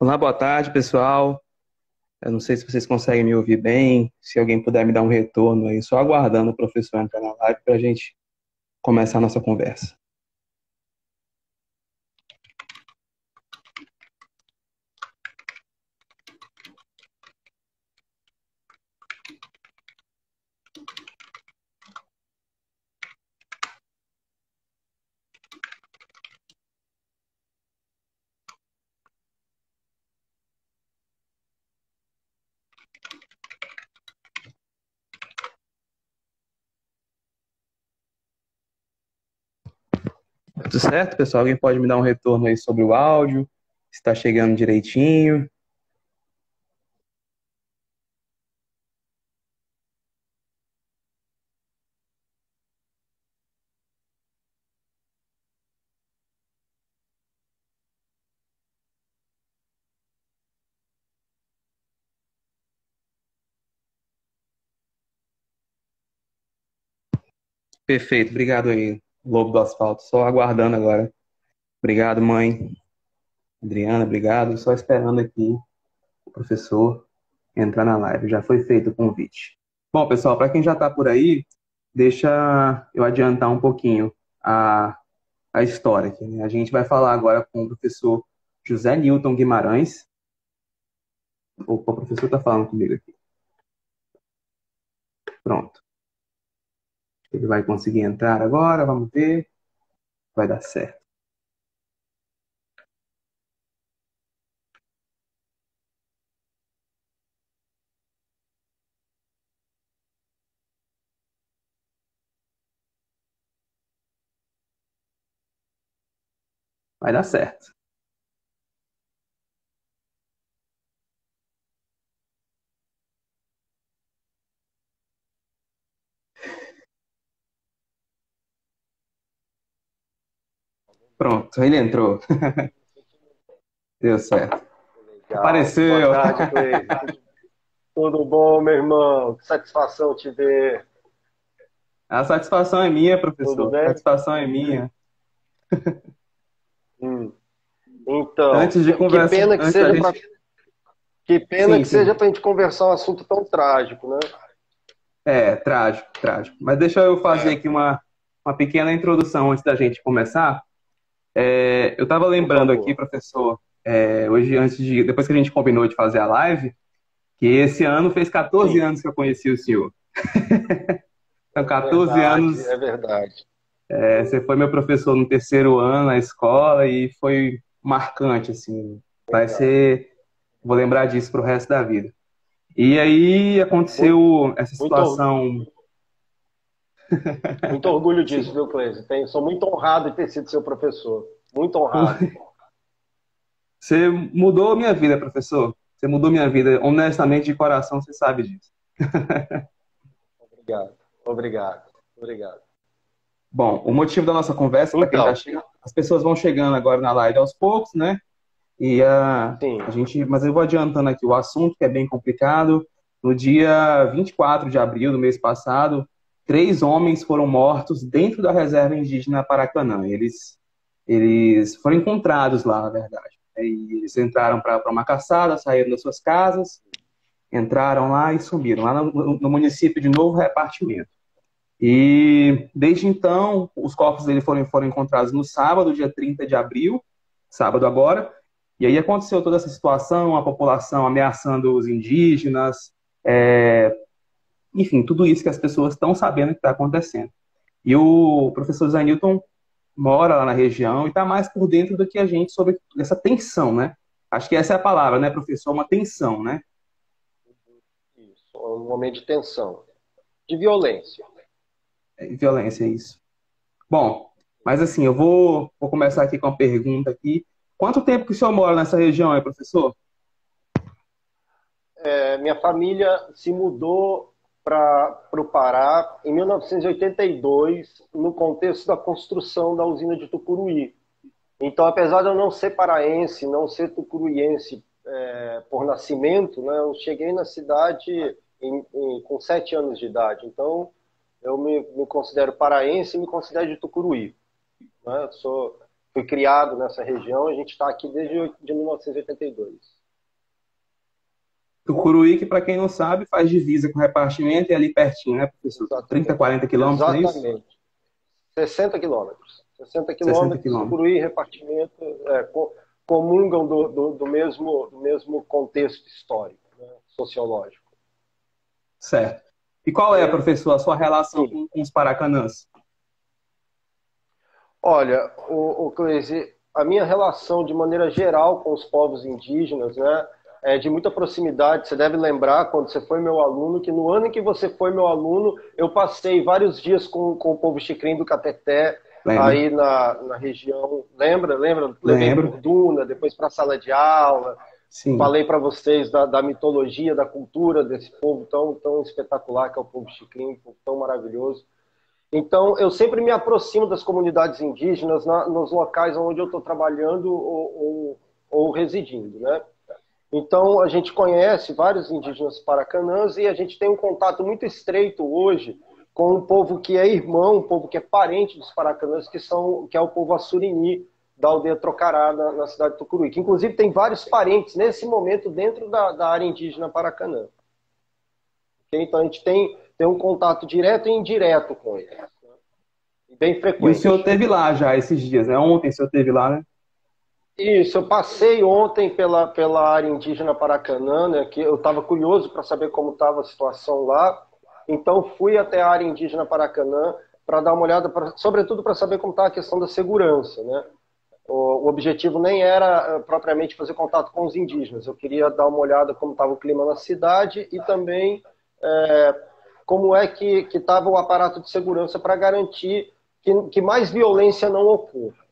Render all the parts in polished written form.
Olá, boa tarde, pessoal. Eu não sei se vocês conseguem me ouvir bem, se alguém puder me dar um retorno aí, só aguardando o professor entrar na live para a gente começar a nossa conversa. Tudo certo, pessoal? Alguém pode me dar um retorno aí sobre o áudio? Se está chegando direitinho? Perfeito, obrigado aí, Lobo do Asfalto. Só aguardando agora. Obrigado, mãe. Adriana, obrigado. Só esperando aqui o professor entrar na live. Já foi feito o convite. Bom, pessoal, para quem já está por aí, deixa eu adiantar um pouquinho a história aqui, né? A gente vai falar agora com o professor José Newton Guimarães. Opa, o professor está falando comigo aqui. Pronto. Ele vai conseguir entrar agora, vamos ver. Vai dar certo. Vai dar certo. Pronto, ele entrou. Deu certo. Legal. Boa Apareceu. tarde, Cleiton. Tudo bom, meu irmão? Que satisfação te ver. A satisfação é minha, Tudo professor. A bem? satisfação é minha. Hum. Então, Antes de que conversa, pena que antes da seja para gente. que pena Sim, que seja sim. para a gente conversar um assunto tão trágico, né? É, trágico, trágico. Mas deixa eu fazer aqui uma pequena introdução antes da gente começar. Eu estava Por lembrando aqui, favor. professor, hoje, depois que a gente combinou de fazer a live, que esse ano fez 14 Sim, anos que eu conheci o senhor. Então, é 14 verdade, anos, é verdade. você foi meu professor no terceiro ano na escola e foi marcante, assim. Vai Verdade. ser, vou lembrar disso pro resto da vida. E aí Muito, aconteceu essa muito, situação, muito orgulho disso, sim. viu, Cleiton? Sou muito honrado de ter sido seu professor. Muito honrado. Você mudou a minha vida, professor. Você mudou minha vida, honestamente, de coração, você sabe disso. Obrigado, obrigado, obrigado. Bom, o motivo da nossa conversa, para quem está Então, chegando, as pessoas vão chegando agora na live aos poucos, né? E a sim, gente, mas eu vou adiantando aqui o assunto, que é bem complicado. No dia 24 de abril do mês passado, três homens foram mortos dentro da reserva indígena Paracanã. Eles foram encontrados lá, na verdade. E eles entraram para uma caçada, saíram das suas casas, entraram lá e sumiram, lá no município de Novo Repartimento. E desde então, os corpos dele foram encontrados no sábado, dia 30 de abril, sábado agora. E aí aconteceu toda essa situação, a população ameaçando os indígenas, enfim, tudo isso que as pessoas estão sabendo que está acontecendo. E o professor Zanilton mora lá na região e está mais por dentro do que a gente sobre essa tensão, né? Acho que essa é a palavra, né, professor? Uma tensão, né? isso. É um momento de tensão, de violência. Violência, é isso. Bom, mas assim, eu vou começar aqui com uma pergunta aqui. Quanto tempo que o senhor mora nessa região aí, professor? Minha família se mudou para o Pará em 1982, no contexto da construção da usina de Tucuruí. Então, apesar de eu não ser paraense, não ser tucuruiense por nascimento, né, eu cheguei na cidade com 7 anos de idade. Então, eu me considero paraense e me considero de Tucuruí. Né? fui criado nessa região, a gente está aqui desde de 1982. Tucuruí, que para quem não sabe, faz divisa com repartimento e é ali pertinho, né, professor? Exatamente. 30, 40 quilômetros, não é isso? Exatamente. 60 quilômetros. 60 60 quilômetros, quilômetros. Tucuruí e repartimento comungam do mesmo contexto histórico, né, sociológico. Certo. E qual é, professor, a sua relação Sim. com os Paracanãs? Olha, o Cleise, a minha relação de maneira geral com os povos indígenas, né, é de muita proximidade. Você deve lembrar, quando você foi meu aluno, que no ano em que você foi meu aluno, eu passei vários dias com o povo Xicrim do Cateté, Lembro. aí na região. Lembra? Levei Lembro. por Duna, depois para a sala de aula. Sim. Falei para vocês da mitologia, da cultura desse povo tão espetacular que é o povo Xicrim, um povo tão maravilhoso. Então, eu sempre me aproximo das comunidades indígenas nos locais onde eu estou trabalhando ou residindo, né? Então, a gente conhece vários indígenas paracanãs e a gente tem um contato muito estreito hoje com um povo que é irmão, um povo que é parente dos paracanãs, que é o povo Assurini, da aldeia Trocará, na cidade de Tucuruí, que inclusive tem vários parentes nesse momento dentro da área indígena Paracanã. Então, a gente tem um contato direto e indireto com eles. Né? Bem frequente. E o senhor esteve lá já esses dias, né? Ontem o senhor esteve lá, né? Isso, eu passei ontem pela área indígena Paracanã, né, que eu estava curioso para saber como estava a situação lá, então fui até a área indígena Paracanã para dar uma olhada, sobretudo para saber como estava a questão da segurança. Né? O objetivo nem era propriamente fazer contato com os indígenas, eu queria dar uma olhada como estava o clima na cidade e também como é que estava o aparato de segurança para garantir que mais violência não ocorra.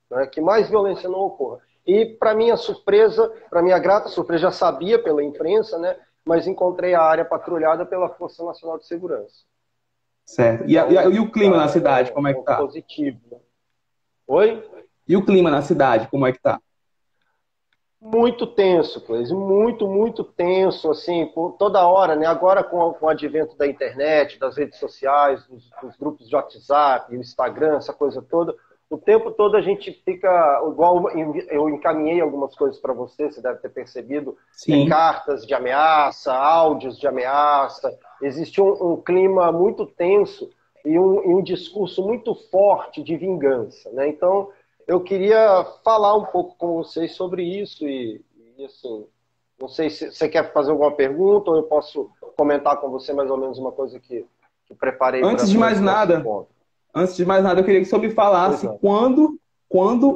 Né, que mais violência não ocorra. E, para minha surpresa, para minha grata surpresa, já sabia pela imprensa, né, mas encontrei a área patrulhada pela Força Nacional de Segurança. Certo. E o clima na cidade, como é que tá? Positivo. Né? Oi? E o clima na cidade, como é que tá? Muito tenso, Cleise, muito tenso, assim, por toda hora, né? Agora com o advento da internet, das redes sociais, dos grupos de WhatsApp, o Instagram, essa coisa toda, o tempo todo a gente fica, igual eu encaminhei algumas coisas para você deve ter percebido, cartas de ameaça, áudios de ameaça, existe um clima muito tenso e um discurso muito forte de vingança, né? Então, eu queria falar um pouco com vocês sobre isso e assim, não sei se você quer fazer alguma pergunta ou eu posso comentar com você mais ou menos uma coisa que preparei. Antes de mais nada, eu queria que o senhor me falasse quando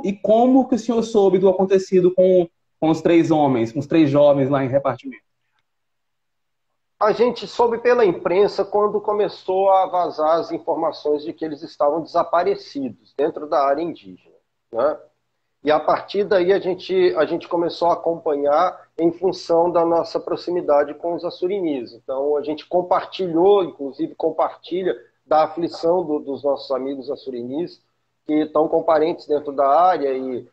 e como que o senhor soube do acontecido com os 3 homens, com os 3 jovens lá em repartimento. A gente soube pela imprensa quando começou a vazar as informações de que eles estavam desaparecidos dentro da área indígena. Né? E a partir daí a gente começou a acompanhar em função da nossa proximidade com os assurinis. Então a gente compartilhou, inclusive compartilha da aflição dos nossos amigos assurinis que estão com parentes dentro da área e,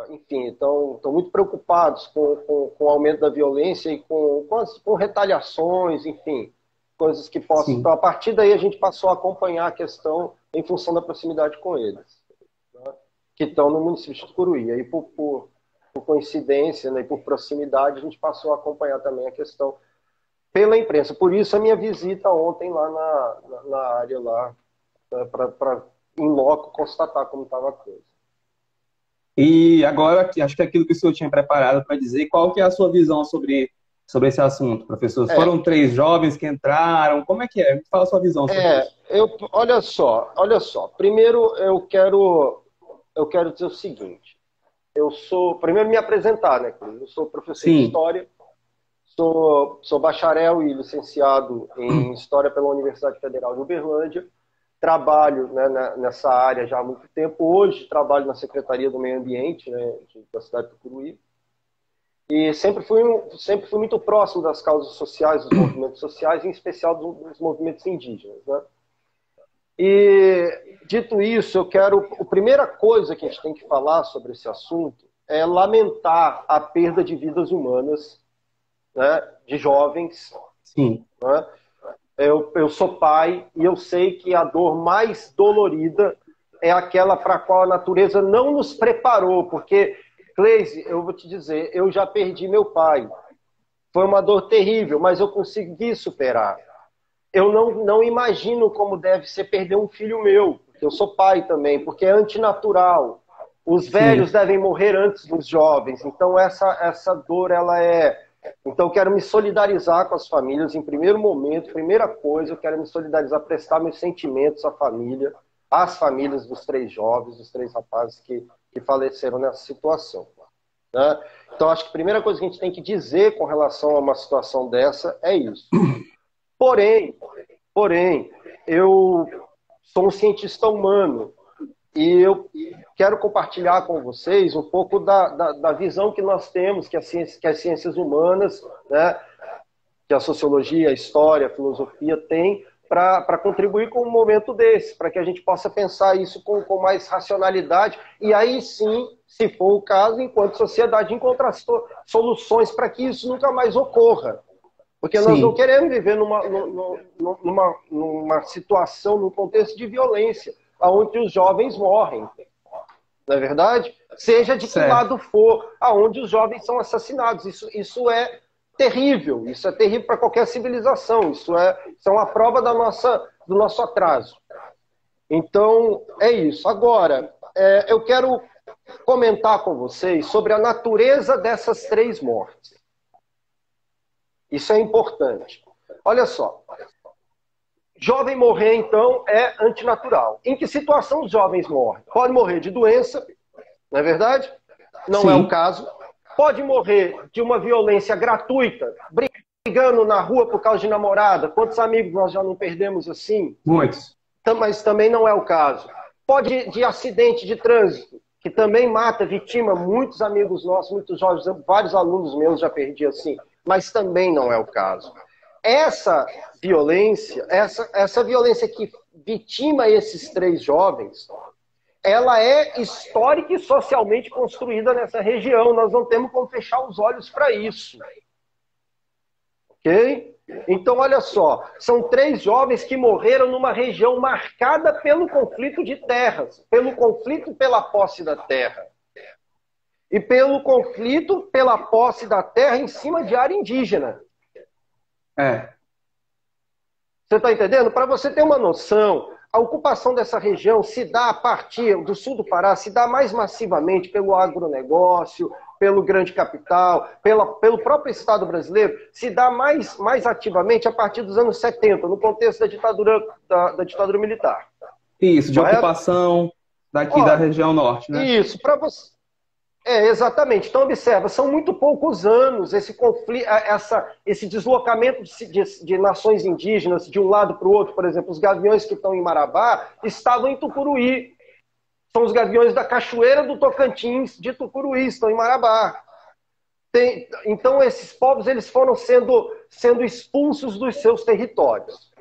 enfim, estão muito preocupados com o aumento da violência e com retaliações, enfim, coisas que possam... Sim. Então a partir daí a gente passou a acompanhar a questão em função da proximidade com eles. Que estão no município de Tucuruí. Aí, por coincidência, né, e por proximidade, a gente passou a acompanhar também a questão pela imprensa. Por isso, a minha visita ontem lá na área, lá, para, em loco, constatar como estava a coisa. E agora, acho que aquilo que o senhor tinha preparado para dizer, qual que é a sua visão sobre esse assunto, professor? Foram 3 jovens que entraram, como é que é? Fala a sua visão sobre isso. Olha só. Primeiro, eu quero dizer o seguinte. Primeiro me apresentar, né? Eu sou professor de História, sou bacharel e licenciado em História pela Universidade Federal de Uberlândia, trabalho, né, nessa área já há muito tempo, hoje trabalho na Secretaria do Meio Ambiente, né, da cidade de Tucuruí, e sempre fui muito próximo das causas sociais, dos movimentos sociais, em especial dos movimentos indígenas, né? E, dito isso, a primeira coisa que a gente tem que falar sobre esse assunto é lamentar a perda de vidas humanas, né, de jovens. Sim. Né? Eu sou pai e eu sei que a dor mais dolorida é aquela para a qual a natureza não nos preparou, porque, Cleise, eu vou te dizer, eu já perdi meu pai. Foi uma dor terrível, mas eu consegui superar. Eu não imagino como deve ser perder um filho meu, porque eu sou pai também, porque é antinatural. Os velhos devem morrer antes dos jovens, então essa dor, ela é... Então eu quero me solidarizar com as famílias, em primeiro momento, primeira coisa, eu quero me solidarizar, prestar meus sentimentos à família, às famílias dos 3 jovens, dos 3 rapazes que faleceram nessa situação. Né? Então acho que a primeira coisa que a gente tem que dizer com relação a uma situação dessa é isso. Porém, eu sou um cientista humano e eu quero compartilhar com vocês um pouco da visão que nós temos, que as ciências humanas, né, que a sociologia, a história, a filosofia tem para contribuir com um momento desse, para que a gente possa pensar isso com mais racionalidade e aí sim, se for o caso, enquanto sociedade, encontrar soluções para que isso nunca mais ocorra. Porque nós não queremos viver numa situação, num contexto de violência, onde os jovens morrem. Não é verdade? Seja de que lado for, aonde os jovens são assassinados. Isso é terrível. Isso é terrível para qualquer civilização. Isso é uma prova do nosso atraso. Então, é isso. Agora, eu quero comentar com vocês sobre a natureza dessas 3 mortes. Isso é importante. Olha só. Jovem morrer, então, é antinatural. Em que situação os jovens morrem? Pode morrer de doença, não é verdade? Não é o caso. Pode morrer de uma violência gratuita, brigando na rua por causa de namorada. Quantos amigos nós já não perdemos assim? Muitos. Mas também não é o caso. Pode de acidente de trânsito, que também mata, vitima muitos amigos nossos, muitos jovens, vários alunos meus já perdi assim. Mas também não é o caso. Essa violência que vitima esses 3 jovens, ela é histórica e socialmente construída nessa região. Nós não temos como fechar os olhos para isso. Ok? Então, olha só, são 3 jovens que morreram numa região marcada pelo conflito de terras, pelo conflito pela posse da terra. E pelo conflito pela posse da terra em cima de área indígena. Você está entendendo? Para você ter uma noção, a ocupação dessa região se dá a partir do sul do Pará, se dá mais massivamente pelo agronegócio, pelo grande capital, pelo próprio Estado brasileiro, se dá mais ativamente a partir dos anos 70, no contexto da ditadura militar. Isso, de ocupação daqui da região norte, né? Isso, para você... exatamente. Então, observa, são muito poucos anos esse conflito, esse deslocamento de nações indígenas de um lado para o outro. Por exemplo, os gaviões que estão em Marabá estavam em Tucuruí. São os gaviões da Cachoeira do Tocantins de Tucuruí, estão em Marabá. Então, esses povos eles foram sendo expulsos dos seus territórios.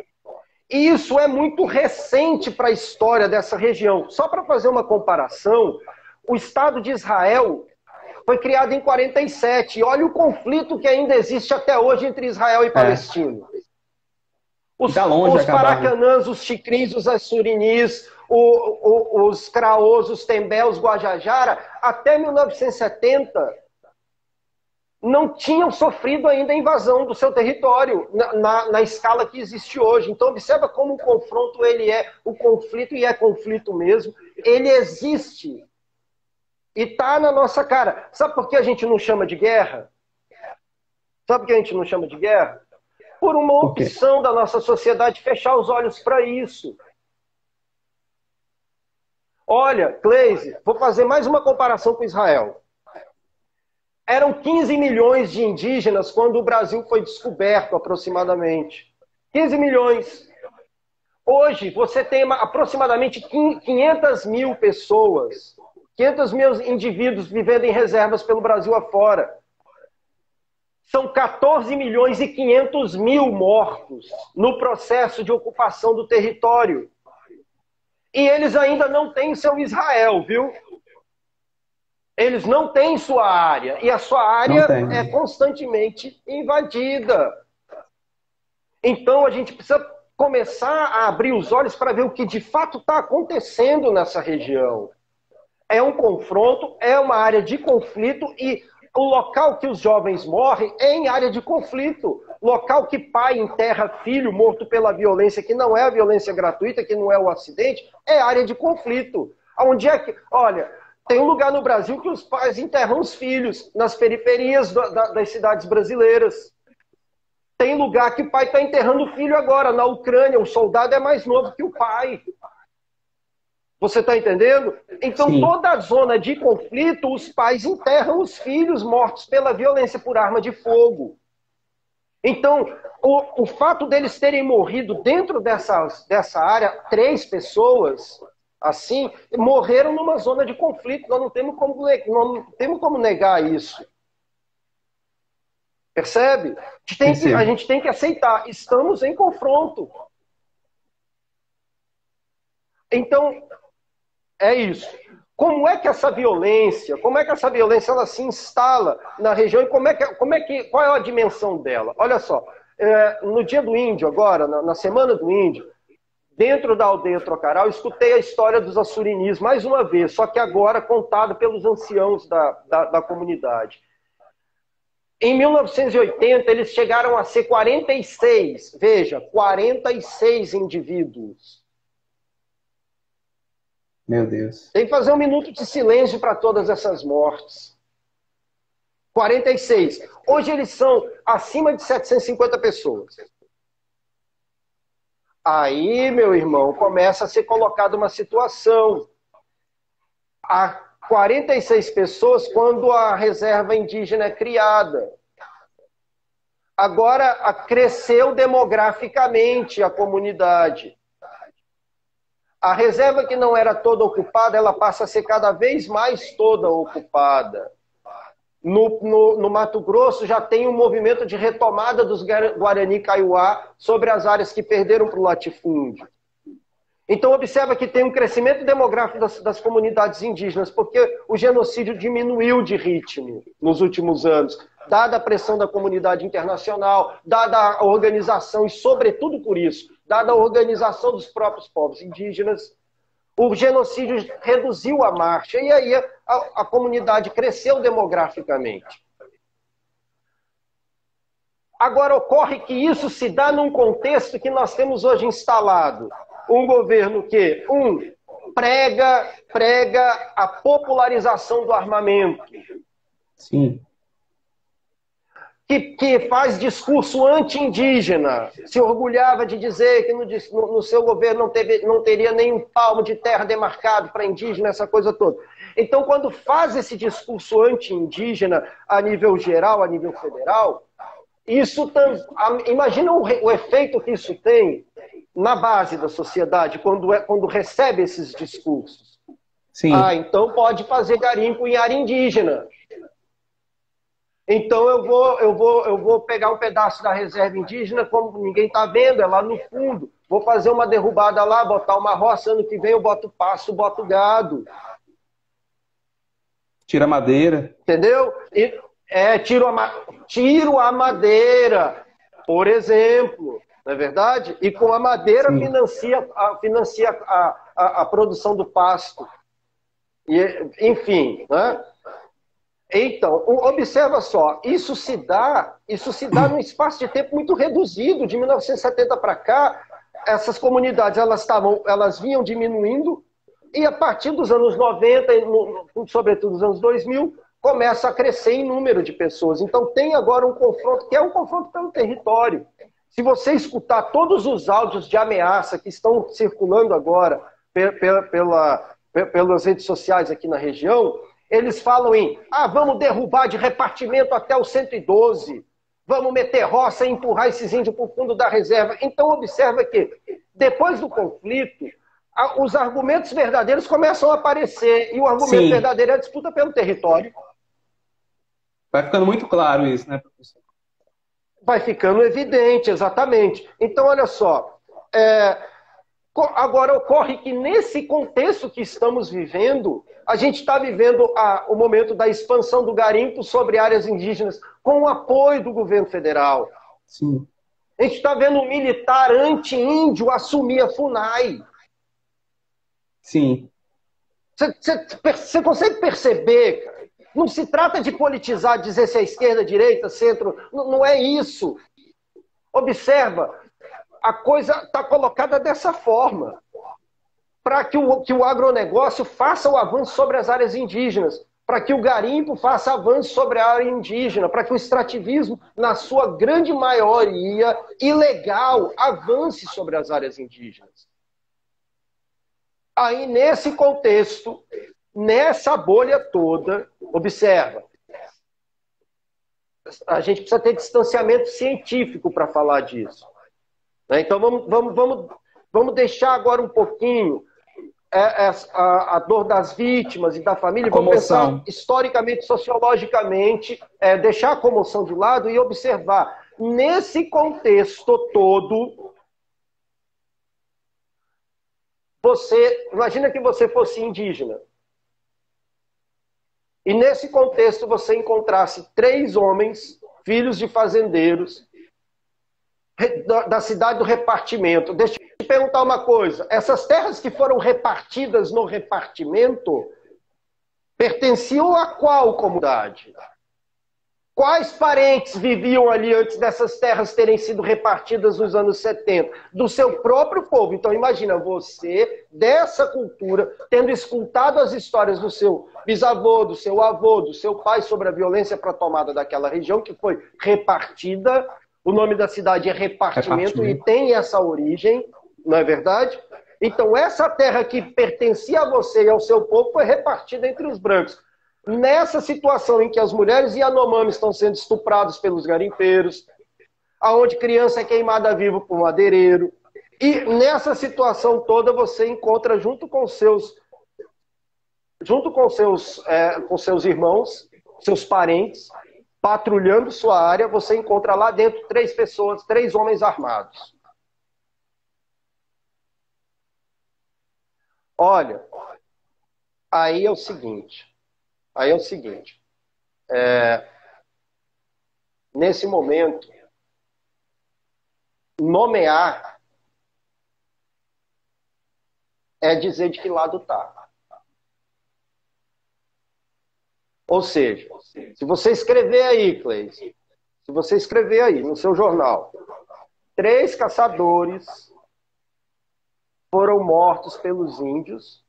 E isso é muito recente para a história dessa região. Só para fazer uma comparação, o Estado de Israel foi criado em 47. E olha o conflito que ainda existe até hoje entre Israel e Palestina. Os Paracanãs, os Xicrins, os Assurinis, os Craôs, os Tembé, os Guajajara, até 1970, não tinham sofrido ainda a invasão do seu território na escala que existe hoje. Então, observa como o confronto, o conflito, e é conflito mesmo, ele existe. E tá na nossa cara. Sabe por que a gente não chama de guerra? Sabe por que a gente não chama de guerra? Por uma opção da nossa sociedade fechar os olhos para isso. Olha, Cleise, vou fazer mais uma comparação com Israel. Eram 15 milhões de indígenas quando o Brasil foi descoberto, aproximadamente. 15 milhões. Hoje, você tem aproximadamente 500 mil pessoas, 500 mil indivíduos vivendo em reservas pelo Brasil afora. São 14 milhões e 500 mil mortos no processo de ocupação do território. E eles ainda não têm seu Israel, viu? Eles não têm sua área. E a sua área é constantemente invadida. Então a gente precisa começar a abrir os olhos para ver o que de fato está acontecendo nessa região. É um confronto, é uma área de conflito e o local que os jovens morrem é em área de conflito. Local que pai enterra filho morto pela violência, que não é a violência gratuita, que não é o acidente, é área de conflito. Onde é que... Olha, tem um lugar no Brasil que os pais enterram os filhos, nas periferias das cidades brasileiras. Tem lugar que o pai está enterrando o filho agora, na Ucrânia. O soldado é mais novo que o pai. Você está entendendo? Então, Sim. toda a zona de conflito, os pais enterram os filhos mortos pela violência por arma de fogo. Então, o fato deles terem morrido dentro dessa área, 3 pessoas, assim, morreram numa zona de conflito. Nós não temos como negar isso. Percebe? A gente tem que aceitar. Estamos em confronto. Então, é isso. Como é que essa violência ela se instala na região e qual é a dimensão dela? Olha só, no Dia do Índio agora, na Semana do Índio, dentro da aldeia Trocará, eu escutei a história dos assurinis mais uma vez, só que agora contada pelos anciãos da comunidade. Em 1980, eles chegaram a ser 46, veja, 46 indivíduos. Meu Deus. Tem que fazer um minuto de silêncio para todas essas mortes. 46. Hoje eles são acima de 750 pessoas. Aí, meu irmão, começa a ser colocada uma situação. Há 46 pessoas quando a reserva indígena é criada. Agora, cresceu demograficamente a comunidade. A reserva que não era toda ocupada, ela passa a ser cada vez mais toda ocupada. No Mato Grosso já tem um movimento de retomada dos Guarani Kaiowá sobre as áreas que perderam para o latifúndio. Então observa que tem um crescimento demográfico das comunidades indígenas, porque o genocídio diminuiu de ritmo nos últimos anos, dada a pressão da comunidade internacional, dada a organização, e sobretudo por isso, dada a organização dos próprios povos indígenas, o genocídio reduziu a marcha e aí a comunidade cresceu demograficamente. Agora ocorre que isso se dá num contexto que nós temos hoje instalado. Um governo que, prega a popularização do armamento. Sim. Que faz discurso anti-indígena, se orgulhava de dizer que no seu governo não teria nenhum palmo de terra demarcado para indígena, essa coisa toda. Então, quando faz esse discurso anti-indígena a nível geral, a nível federal, imagina o efeito que isso tem na base da sociedade, quando recebe esses discursos. Sim. Então pode fazer garimpo em área indígena. Então eu vou pegar um pedaço da reserva indígena, como ninguém está vendo, é lá no fundo. Vou fazer uma derrubada lá, botar uma roça, ano que vem eu boto pasto, boto gado. Tira a madeira. Entendeu? Tiro a madeira, por exemplo, não é verdade? E com a madeira financia a produção do pasto. Enfim, né? Então, observa só, isso se dá num espaço de tempo muito reduzido. De 1970 para cá, essas comunidades elas vinham diminuindo, e a partir dos anos 90, sobretudo dos anos 2000, começa a crescer em número de pessoas. Então tem agora um confronto, que é um confronto pelo território. Se você escutar todos os áudios de ameaça que estão circulando agora pelas redes sociais aqui na região, eles falam vamos derrubar de repartimento até o 112, vamos meter roça e empurrar esses índios para o fundo da reserva. Então observa que, depois do conflito, os argumentos verdadeiros começam a aparecer, e o argumento verdadeiro é a disputa pelo território. Vai ficando muito claro isso, né, professor? Vai ficando evidente, exatamente. Então, olha só, agora ocorre que nesse contexto que estamos vivendo, a gente está vivendo o momento da expansão do garimpo sobre áreas indígenas, com o apoio do governo federal. Sim. A gente está vendo um militar anti-índio assumir a FUNAI. Sim. Você consegue perceber, cara? Não se trata de politizar, dizer se é esquerda, direita, centro. Não é isso. Observa, a coisa está colocada dessa forma. Para que o agronegócio faça o avanço sobre as áreas indígenas, para que o garimpo faça avanço sobre a área indígena, para que o extrativismo, na sua grande maioria ilegal, avance sobre as áreas indígenas. Aí, nesse contexto, nessa bolha toda, observa, a gente precisa ter distanciamento científico para falar disso. Então, vamos deixar agora um pouquinho a dor das vítimas e da família, vamos pensar historicamente, sociologicamente, deixar a comoção de lado e observar. Nesse contexto todo, imagina que você fosse indígena. E nesse contexto você encontrasse 3 homens, filhos de fazendeiros, da cidade do repartimento. Deixa eu te perguntar uma coisa. Essas terras que foram repartidas no repartimento pertenciam a qual comunidade? Quais parentes viviam ali antes dessas terras terem sido repartidas nos anos 70? Do seu próprio povo. Então imagina você, dessa cultura, tendo escutado as histórias do seu bisavô, do seu avô, do seu pai sobre a violência para a tomada daquela região que foi repartida. O nome da cidade é Repartimento e tem essa origem, não é verdade? Então essa terra que pertencia a você e ao seu povo foi repartida entre os brancos. Nessa situação em que as mulheres Yanomami estão sendo estupradas pelos garimpeiros, aonde criança é queimada viva por um madeireiro, e nessa situação toda você encontra junto com seus irmãos, seus parentes, patrulhando sua área, você encontra lá dentro 3 pessoas, 3 homens armados. Olha, aí é o seguinte, nesse momento, nomear é dizer de que lado está. Ou seja, se você escrever aí, Cleis, se você escrever aí no seu jornal, 3 caçadores foram mortos pelos índios,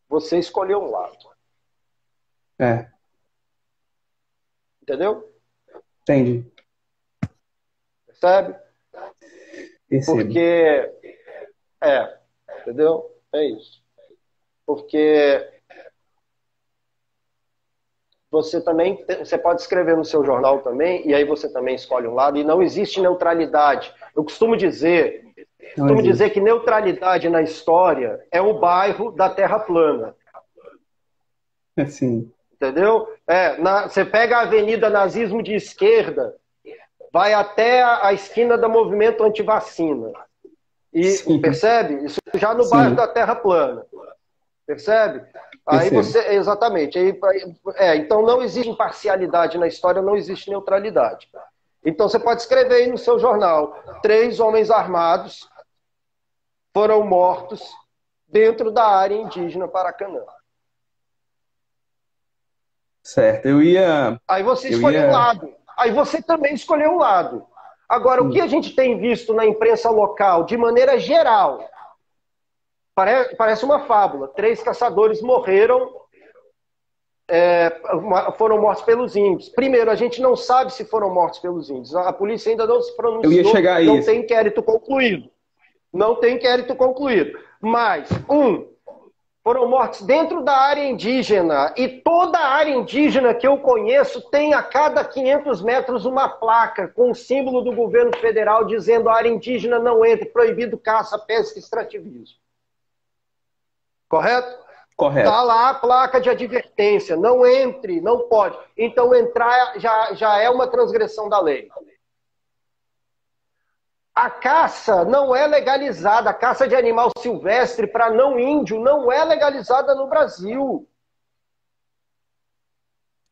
você escolheu um lado. Entendeu? Entendi. Percebe? Percebo. Porque... entendeu? É isso. Porque você pode escrever no seu jornal também, e aí você também escolhe um lado, e não existe neutralidade. Eu costumo dizer que neutralidade na história é o bairro da Terra plana. Sim. Entendeu? Você pega a Avenida Nazismo de esquerda, vai até a esquina do movimento antivacina. E percebe? Isso já no bairro da Terra plana. Percebe? Aí você, exatamente. Então não existe imparcialidade na história, não existe neutralidade. Então você pode escrever aí no seu jornal: 3 homens armados foram mortos dentro da área indígena Paracanã. Certo, Aí você escolheu um lado. Aí você também escolheu um lado. Agora, o que a gente tem visto na imprensa local, de maneira geral, parece uma fábula. 3 caçadores morreram, foram mortos pelos índios. Primeiro, a gente não sabe se foram mortos pelos índios. A polícia ainda não se pronunciou. Eu ia chegar a isso. Não tem inquérito concluído. Não tem inquérito concluído. Mas, foram mortos dentro da área indígena, e toda a área indígena que eu conheço tem a cada 500 metros uma placa com o símbolo do governo federal dizendo: a área indígena não entra, proibido caça, pesca e extrativismo. Correto? Correto. Está lá a placa de advertência: não entre, não pode. Então entrar já é uma transgressão da lei. A caça não é legalizada, a caça de animal silvestre para não índio não é legalizada no Brasil.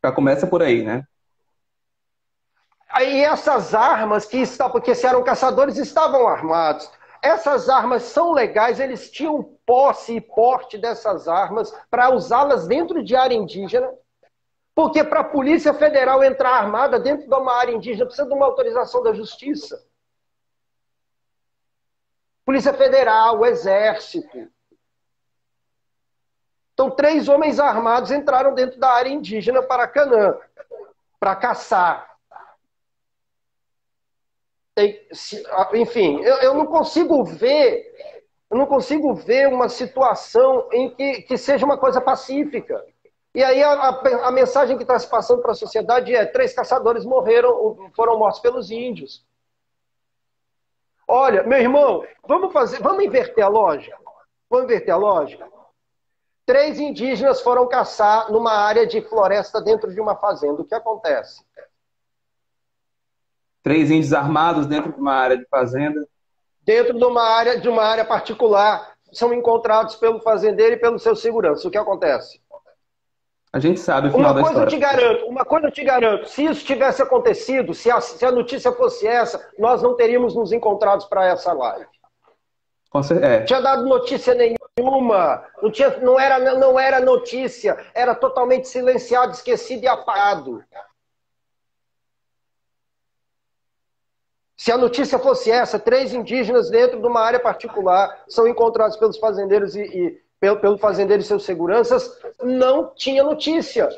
Já começa por aí, né? Aí essas armas que estavam, porque se eram caçadores, estavam armados. Essas armas são legais, eles tinham posse e porte dessas armas para usá-las dentro de área indígena, porque para a Polícia Federal entrar armada dentro de uma área indígena precisa de uma autorização da Justiça. Polícia Federal, o Exército. Então, 3 homens armados entraram dentro da área indígena Paracanã para caçar. Enfim, eu não consigo ver uma situação em que seja uma coisa pacífica. E aí a mensagem que está se passando para a sociedade é: 3 caçadores foram mortos pelos índios. Olha, meu irmão, vamos inverter a lógica? Vamos inverter a lógica? 3 indígenas foram caçar numa área de floresta dentro de uma fazenda. O que acontece? 3 índios armados dentro de uma área de fazenda. Dentro de uma área particular, são encontrados pelo fazendeiro e pelo seu segurança. O que acontece? A gente sabe o final da história. Uma coisa eu te garanto, se isso tivesse acontecido, se a notícia fosse essa, nós não teríamos nos encontrados para essa live. Não tinha dado notícia nenhuma, não era notícia, era totalmente silenciado, esquecido e apagado. Se a notícia fosse essa, 3 indígenas dentro de uma área particular são encontrados pelos fazendeiros pelo fazendeiro e seus seguranças, não tinha notícia.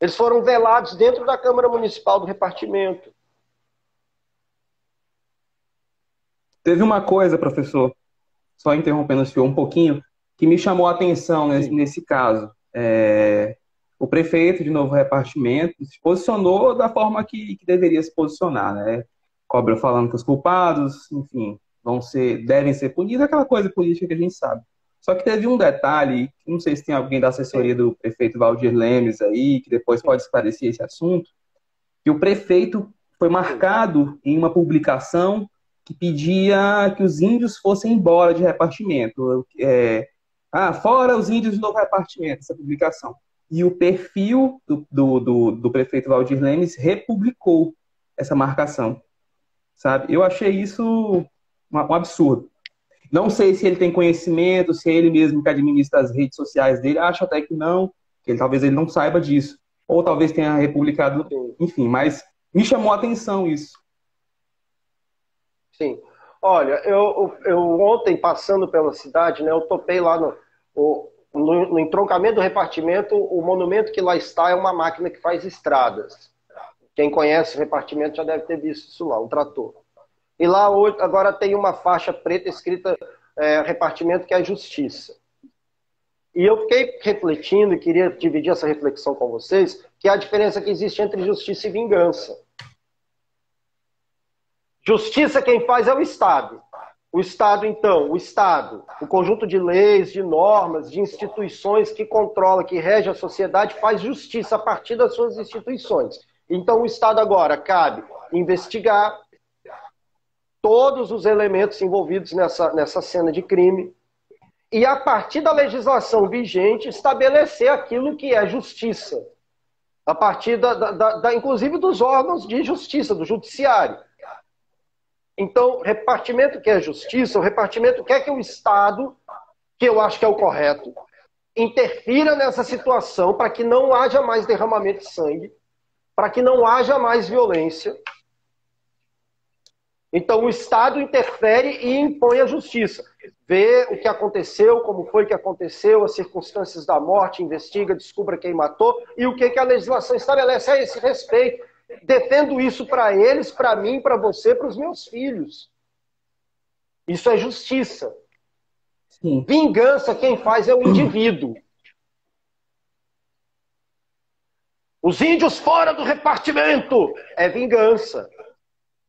Eles foram velados dentro da Câmara Municipal do repartimento. Teve uma coisa, professor, só interrompendo o senhor um pouquinho, que me chamou a atenção nesse caso. O prefeito de Novo Repartimento se posicionou da forma que deveria se posicionar, né? Cobra falando que os culpados, enfim, devem ser punidos, aquela coisa política que a gente sabe. Só que teve um detalhe, não sei se tem alguém da assessoria do prefeito Valdir Lemes aí, que depois pode esclarecer esse assunto, que o prefeito foi marcado em uma publicação que pedia que os índios fossem embora de repartimento. Fora os índios de Novo Repartimento, essa publicação. E o perfil do prefeito Valdir Lemes republicou essa marcação, sabe? Eu achei isso um absurdo. Não sei se ele tem conhecimento, se é ele mesmo que administra as redes sociais dele, acho até que não, que talvez ele não saiba disso. Ou talvez tenha republicado, enfim, mas me chamou a atenção isso. Sim. Olha, eu ontem, passando pela cidade, né, eu topei lá no entroncamento do repartimento. O monumento que lá está é uma máquina que faz estradas. Quem conhece o repartimento já deve ter visto isso lá, um trator. E lá hoje, agora tem uma faixa preta escrita repartimento, que é justiça. E eu fiquei refletindo e queria dividir essa reflexão com vocês, que é a diferença que existe entre justiça e vingança. Justiça quem faz é o Estado. O Estado, então, o conjunto de leis, de normas, de instituições que controla, que rege a sociedade, faz justiça a partir das suas instituições. Então, o Estado agora cabe investigar todos os elementos envolvidos nessa cena de crime e, a partir da legislação vigente, estabelecer aquilo que é justiça. A partir, inclusive, dos órgãos de justiça, do judiciário. Então, o repartimento que é justiça, o repartimento quer que o Estado, que eu acho que é o correto, interfira nessa situação para que não haja mais derramamento de sangue, para que não haja mais violência. Então, o Estado interfere e impõe a justiça. Vê o que aconteceu, como foi que aconteceu, as circunstâncias da morte, investiga, descubra quem matou e o que a legislação estabelece a esse respeito. Defendo isso para eles, para mim, para você, para os meus filhos. Isso é justiça. Sim. Vingança, quem faz é o indivíduo. Os índios fora do repartimento é vingança.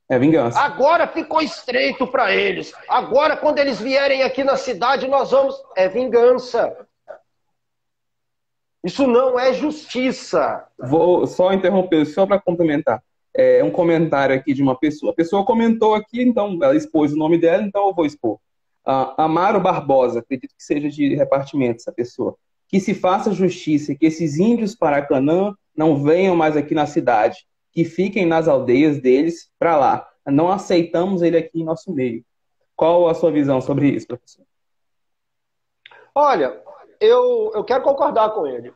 É vingança. Agora ficou estreito para eles. Agora, quando eles vierem aqui na cidade, nós vamos... É vingança. Isso não é justiça. Vou só interromper, só para complementar. Um comentário aqui de uma pessoa. A pessoa comentou aqui, então ela expôs o nome dela, então eu vou expor. Amaro Barbosa, acredito que seja de repartimento essa pessoa. Que se faça justiça, que esses índios Paracanã não venham mais aqui na cidade, que fiquem nas aldeias deles para lá. Não aceitamos ele aqui em nosso meio. Qual a sua visão sobre isso, professor? Olha, eu quero concordar com ele.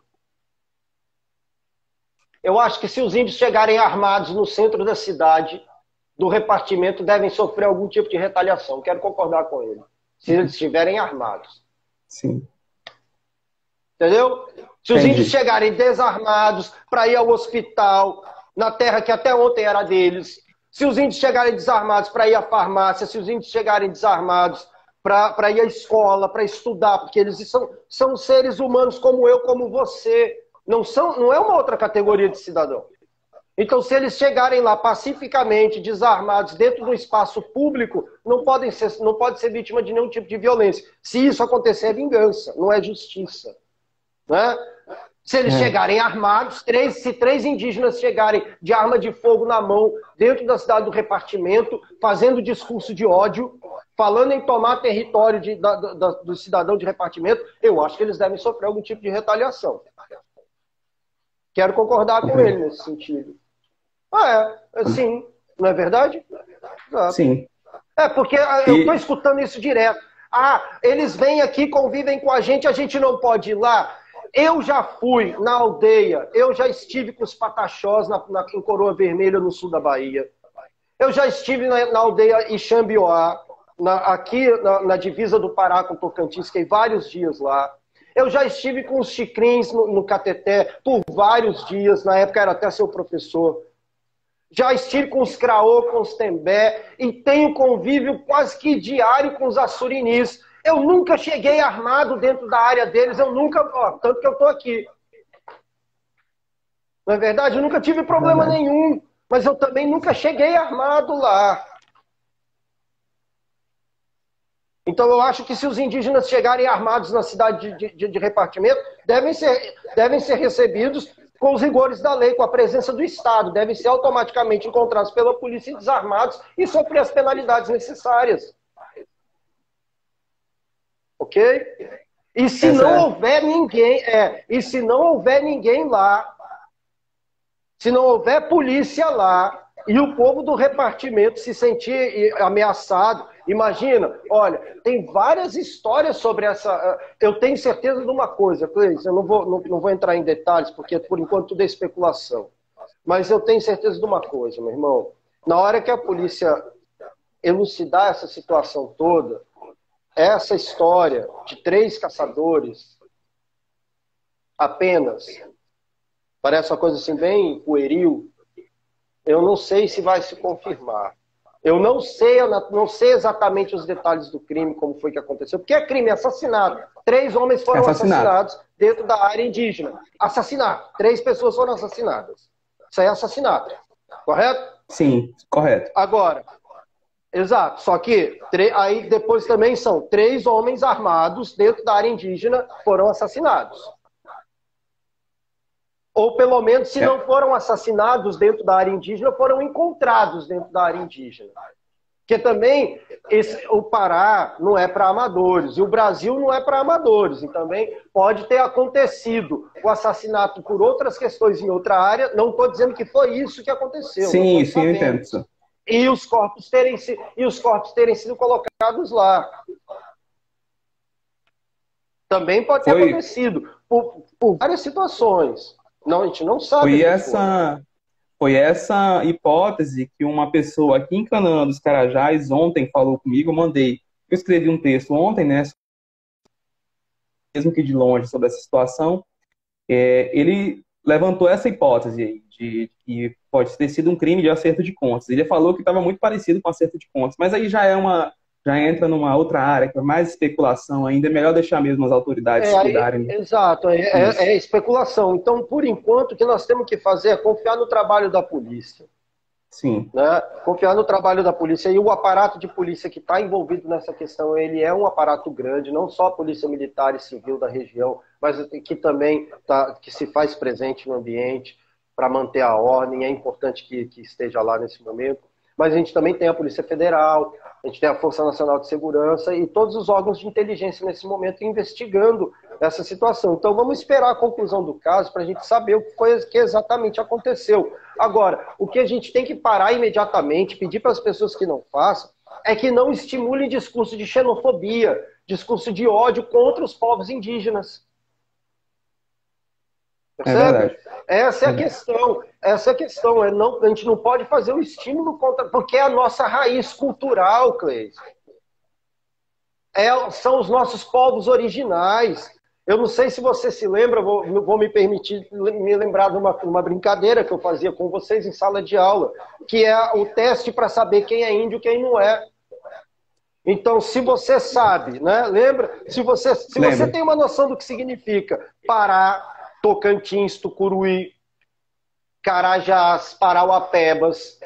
Eu acho que se os índios chegarem armados no centro da cidade, do repartimento, devem sofrer algum tipo de retaliação. Eu quero concordar com ele. Se eles estiverem armados. Sim. Entendeu? Se os Entendi. índios chegarem desarmados para ir ao hospital, na terra que até ontem era deles, se os índios chegarem desarmados para ir à farmácia, se os índios chegarem desarmados para ir à escola, para estudar, porque eles são seres humanos como eu, como você. Não é uma outra categoria de cidadão. Então, se eles chegarem lá pacificamente, desarmados, dentro do espaço público, não pode ser vítima de nenhum tipo de violência. Se isso acontecer, é vingança, não é justiça. Né? Se eles chegarem armados, se 3 indígenas chegarem de arma de fogo na mão, dentro da cidade do repartimento, fazendo discurso de ódio, falando em tomar território do cidadão de repartimento, eu acho que eles devem sofrer algum tipo de retaliação. Quero concordar com ele nesse sentido. Sim, não é verdade? Exato. Sim. Porque eu estou escutando isso direto. Eles vêm aqui, convivem com a gente não pode ir lá. Eu já fui na aldeia, eu já estive com os pataxós em Coroa Vermelha, no sul da Bahia. Eu já estive na aldeia Ixambioá, aqui na divisa do Pará com Tocantins, fiquei vários dias lá. Eu já estive com os Xicrins no Cateté por vários dias, na época era até seu professor. Já estive com os Craô, com os Tembé, e tenho convívio quase que diário com os Assurinis. Eu nunca cheguei armado dentro da área deles, tanto que eu estou aqui. Não é verdade? Eu nunca tive problema nenhum, mas eu também nunca cheguei armado lá. Então eu acho que se os indígenas chegarem armados na cidade de repartimento, devem ser recebidos com os rigores da lei, com a presença do Estado, devem ser automaticamente encontrados pela polícia e desarmados e sofrer as penalidades necessárias. Ok? E se não houver ninguém lá, se não houver polícia lá, e o povo do repartimento se sentir ameaçado, imagina, olha, tem várias histórias sobre essa... Eu tenho certeza de uma coisa, Cleis, eu não vou entrar em detalhes, porque por enquanto tudo é especulação. Mas eu tenho certeza de uma coisa, meu irmão. Na hora que a polícia elucidar essa situação toda, essa história de 3 caçadores apenas, parece uma coisa assim bem pueril, eu não sei se vai se confirmar. Eu não sei exatamente os detalhes do crime, como foi que aconteceu. Porque é crime, é assassinato. 3 homens foram assassinados dentro da área indígena. Assassinato. 3 pessoas foram assassinadas. Isso aí é assassinato. Correto? Sim, correto. Agora, exato. Só que aí depois também são 3 homens armados dentro da área indígena foram assassinados. Ou pelo menos, se não foram assassinados dentro da área indígena, foram encontrados dentro da área indígena. Porque também o Pará não é para amadores, e o Brasil não é para amadores. E também pode ter acontecido o assassinato por outras questões em outra área. Não estou dizendo que foi isso que aconteceu. Sim, eu entendo. E os corpos terem sido colocados lá. Também pode ter acontecido por várias situações. Não, a gente não sabe. Foi essa hipótese que uma pessoa aqui em Canaã dos Carajás ontem falou comigo, eu escrevi um texto ontem, né, mesmo que de longe, sobre essa situação. Ele levantou essa hipótese de que pode ter sido um crime de acerto de contas. Ele falou que estava muito parecido com acerto de contas, mas aí já entra numa outra área, que é mais especulação ainda, é melhor deixar mesmo as autoridades cuidarem. Exato, é especulação. Então, por enquanto, o que nós temos que fazer é confiar no trabalho da polícia. Sim. Né? Confiar no trabalho da polícia. E o aparato de polícia que está envolvido nessa questão, ele é um aparato grande, não só a polícia militar e civil da região, mas que também que se faz presente no ambiente para manter a ordem. É importante que esteja lá nesse momento. Mas a gente também tem a Polícia Federal, a gente tem a Força Nacional de Segurança e todos os órgãos de inteligência nesse momento investigando essa situação. Então vamos esperar a conclusão do caso para a gente saber o que foi que exatamente aconteceu. Agora, o que a gente tem que parar imediatamente, pedir para as pessoas que não façam, é que não estimule discurso de xenofobia, discurso de ódio contra os povos indígenas. Percebe? Essa é a questão. Essa é a questão. A gente não pode fazer um estímulo contra... Porque é a nossa raiz cultural, Cleide. São os nossos povos originais. Eu não sei se você se lembra, vou me permitir me lembrar de uma brincadeira que eu fazia com vocês em sala de aula, que é o teste para saber quem é índio e quem não é. Então, se você sabe, né? Lembra? Se você tem uma noção do que significa Pará, Tocantins, Tucuruí, Carajás, Parauapebas,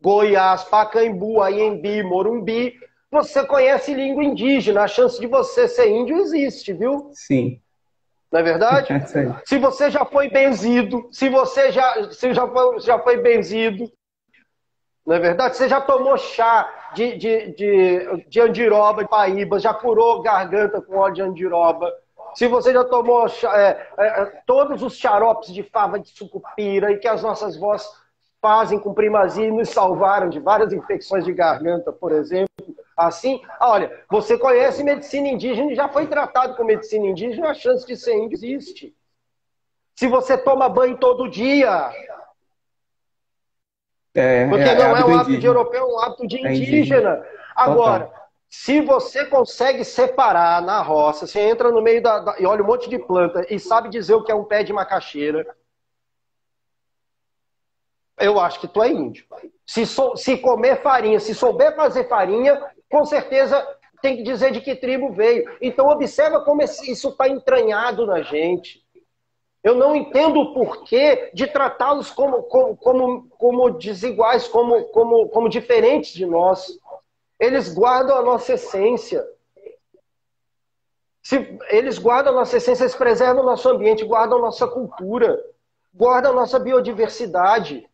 Goiás, Pacaembu, Anhembi, Morumbi, você conhece língua indígena, a chance de você ser índio existe, viu? Sim. Não é verdade? Se você já foi benzido, se você já foi benzido, não é verdade? Você já tomou chá de andiroba, de paíba, já curou garganta com óleo de andiroba, se você já tomou todos os xaropes de fava de sucupira e que as nossas vós fazem com primazia e nos salvaram de várias infecções de garganta, por exemplo, assim, olha, você conhece medicina indígena e já foi tratado com medicina indígena, a chance de ser índio existe. Se você toma banho todo dia, porque não é um hábito de europeu, é um hábito de indígena. Agora, se você consegue separar na roça, você entra no meio e olha um monte de planta e sabe dizer o que é um pé de macaxeira, eu acho que tu é índio. Se comer farinha, se souber fazer farinha, com certeza tem que dizer de que tribo veio. Então observa como isso está entranhado na gente. Eu não entendo o porquê de tratá-los como desiguais, como diferentes de nós. Eles guardam a nossa essência. Eles guardam a nossa essência, eles preservam o nosso ambiente, guardam a nossa cultura, guardam a nossa biodiversidade.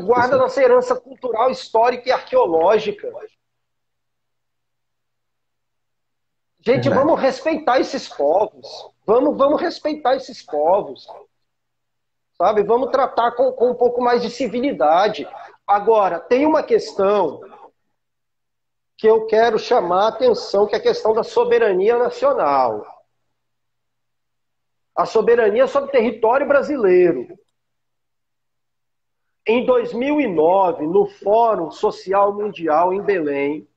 Guarda a nossa herança cultural, histórica e arqueológica. Gente, vamos respeitar esses povos. Vamos respeitar esses povos. Sabe? Vamos tratar com um pouco mais de civilidade. Agora, tem uma questão que eu quero chamar a atenção, que é a questão da soberania nacional. A soberania sobre o território brasileiro. Em 2009, no Fórum Social Mundial em Belém,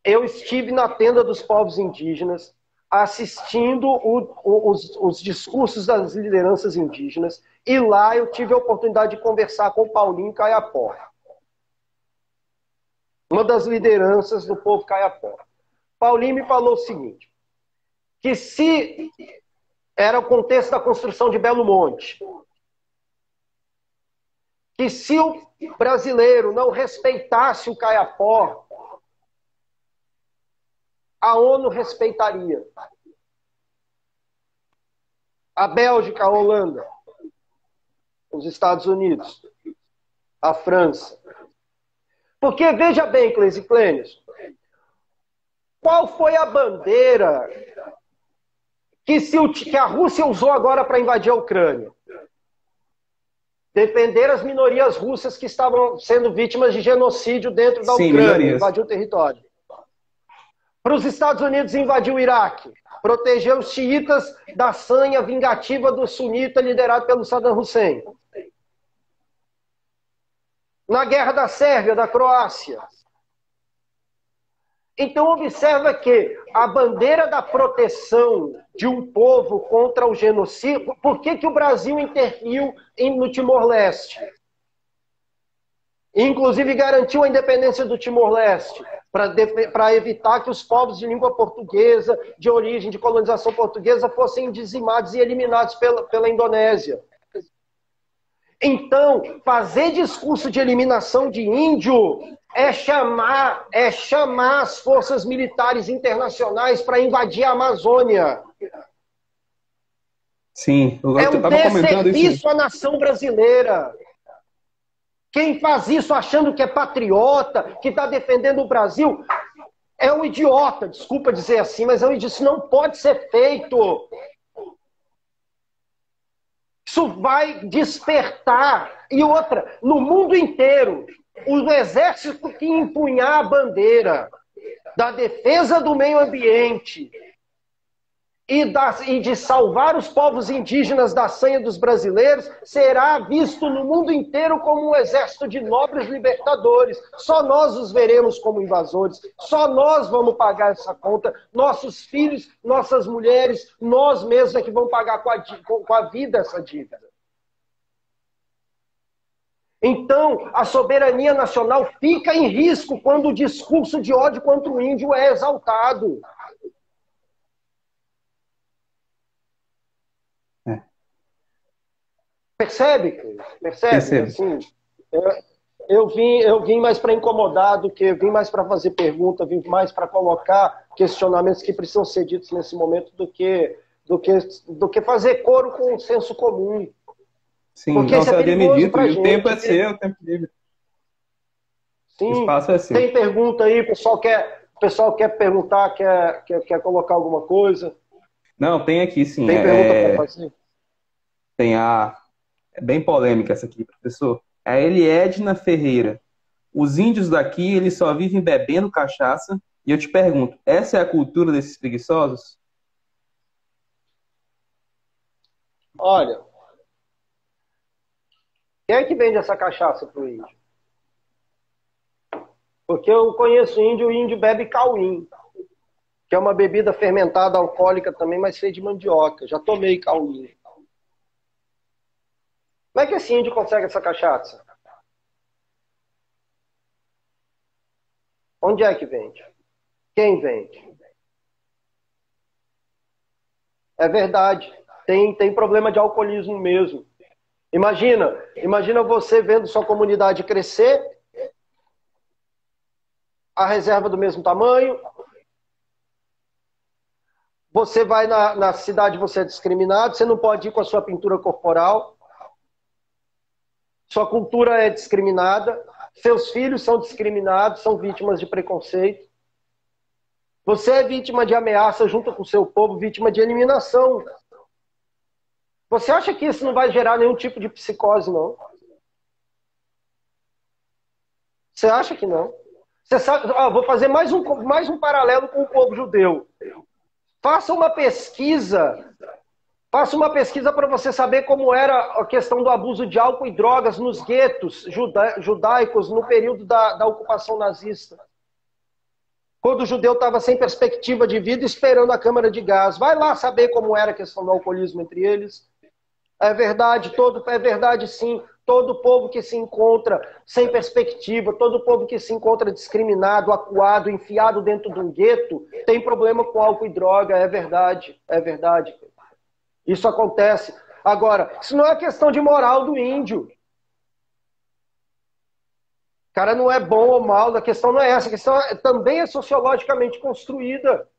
eu estive na tenda dos povos indígenas, assistindo os discursos das lideranças indígenas, e lá eu tive a oportunidade de conversar com o Paulinho Kayapó, uma das lideranças do povo Kayapó. Paulinho me falou o seguinte, que se era o contexto da construção de Belo Monte, que se o brasileiro não respeitasse o Kayapó, a ONU respeitaria. A Bélgica, a Holanda, os Estados Unidos, a França. Porque, veja bem, Cleis e Clênis, qual foi a bandeira que a Rússia usou agora para invadir a Ucrânia? Defender as minorias russas que estavam sendo vítimas de genocídio dentro da Ucrânia, invadir o território. Para os Estados Unidos invadir o Iraque, proteger os xiitas da sanha vingativa do sunita liderado pelo Saddam Hussein. Na guerra da Sérvia, da Croácia. Então observa que a bandeira da proteção de um povo contra o genocídio... Por que o Brasil interviu no Timor-Leste? Inclusive garantiu a independência do Timor-Leste para evitar que os povos de língua portuguesa, de origem de colonização portuguesa, fossem dizimados e eliminados pela Indonésia. Então, fazer discurso de eliminação de índio é chamar as forças militares internacionais para invadir a Amazônia. Sim, é um desserviço à nação brasileira. Quem faz isso achando que é patriota, que está defendendo o Brasil, é um idiota, desculpa dizer assim, mas é um idiota, isso não pode ser feito. Isso vai despertar. E outra, no mundo inteiro, o exército que empunhar a bandeira da defesa do meio ambiente e de salvar os povos indígenas da sanha dos brasileiros será visto no mundo inteiro como um exército de nobres libertadores. Só nós os veremos como invasores. Só nós vamos pagar essa conta. Nossos filhos, nossas mulheres, nós mesmos é que vamos pagar com a vida essa dívida. Então, a soberania nacional fica em risco quando o discurso de ódio contra o índio é exaltado. Percebe? Percebe? Assim, eu vim mais para incomodar do que vim mais para fazer pergunta, vim mais para colocar questionamentos que precisam ser ditos nesse momento do que fazer coro com o senso comum. Sim, porque não, isso é perigoso pra gente. O tempo é seu, o tempo livre. Sim, o espaço é seu. Tem pergunta aí, o pessoal quer perguntar, quer colocar alguma coisa? Não, tem aqui sim. Tem pergunta para fazer? Tem é bem polêmica essa aqui, professor. A Eliedna Ferreira. Os índios daqui, eles só vivem bebendo cachaça. E eu te pergunto, essa é a cultura desses preguiçosos? Olha, quem é que vende essa cachaça pro índio? Porque eu conheço índio, o índio bebe cauim, que é uma bebida fermentada alcoólica também, mas feita de mandioca. Já tomei cauim. Como é que esse índio consegue essa cachaça? Onde é que vende? Quem vende? É verdade. Tem problema de alcoolismo mesmo. Imagina você vendo sua comunidade crescer, a reserva do mesmo tamanho. Você vai na cidade, você é discriminado, você não pode ir com a sua pintura corporal. Sua cultura é discriminada, seus filhos são discriminados, são vítimas de preconceito. Você é vítima de ameaça junto com o seu povo, vítima de eliminação. Você acha que isso não vai gerar nenhum tipo de psicose, não? Você acha que não? Você sabe, vou fazer mais um paralelo com o povo judeu. Faça uma pesquisa para você saber como era a questão do abuso de álcool e drogas nos guetos judaicos no período da ocupação nazista. Quando o judeu estava sem perspectiva de vida, esperando a câmara de gás. Vai lá saber como era a questão do alcoolismo entre eles. É verdade sim. Todo povo que se encontra sem perspectiva, todo povo que se encontra discriminado, acuado, enfiado dentro de um gueto, tem problema com álcool e droga. É verdade. Isso acontece. Agora, isso não é questão de moral do índio. O cara não é bom ou mal, a questão não é essa. A questão também é sociologicamente construída.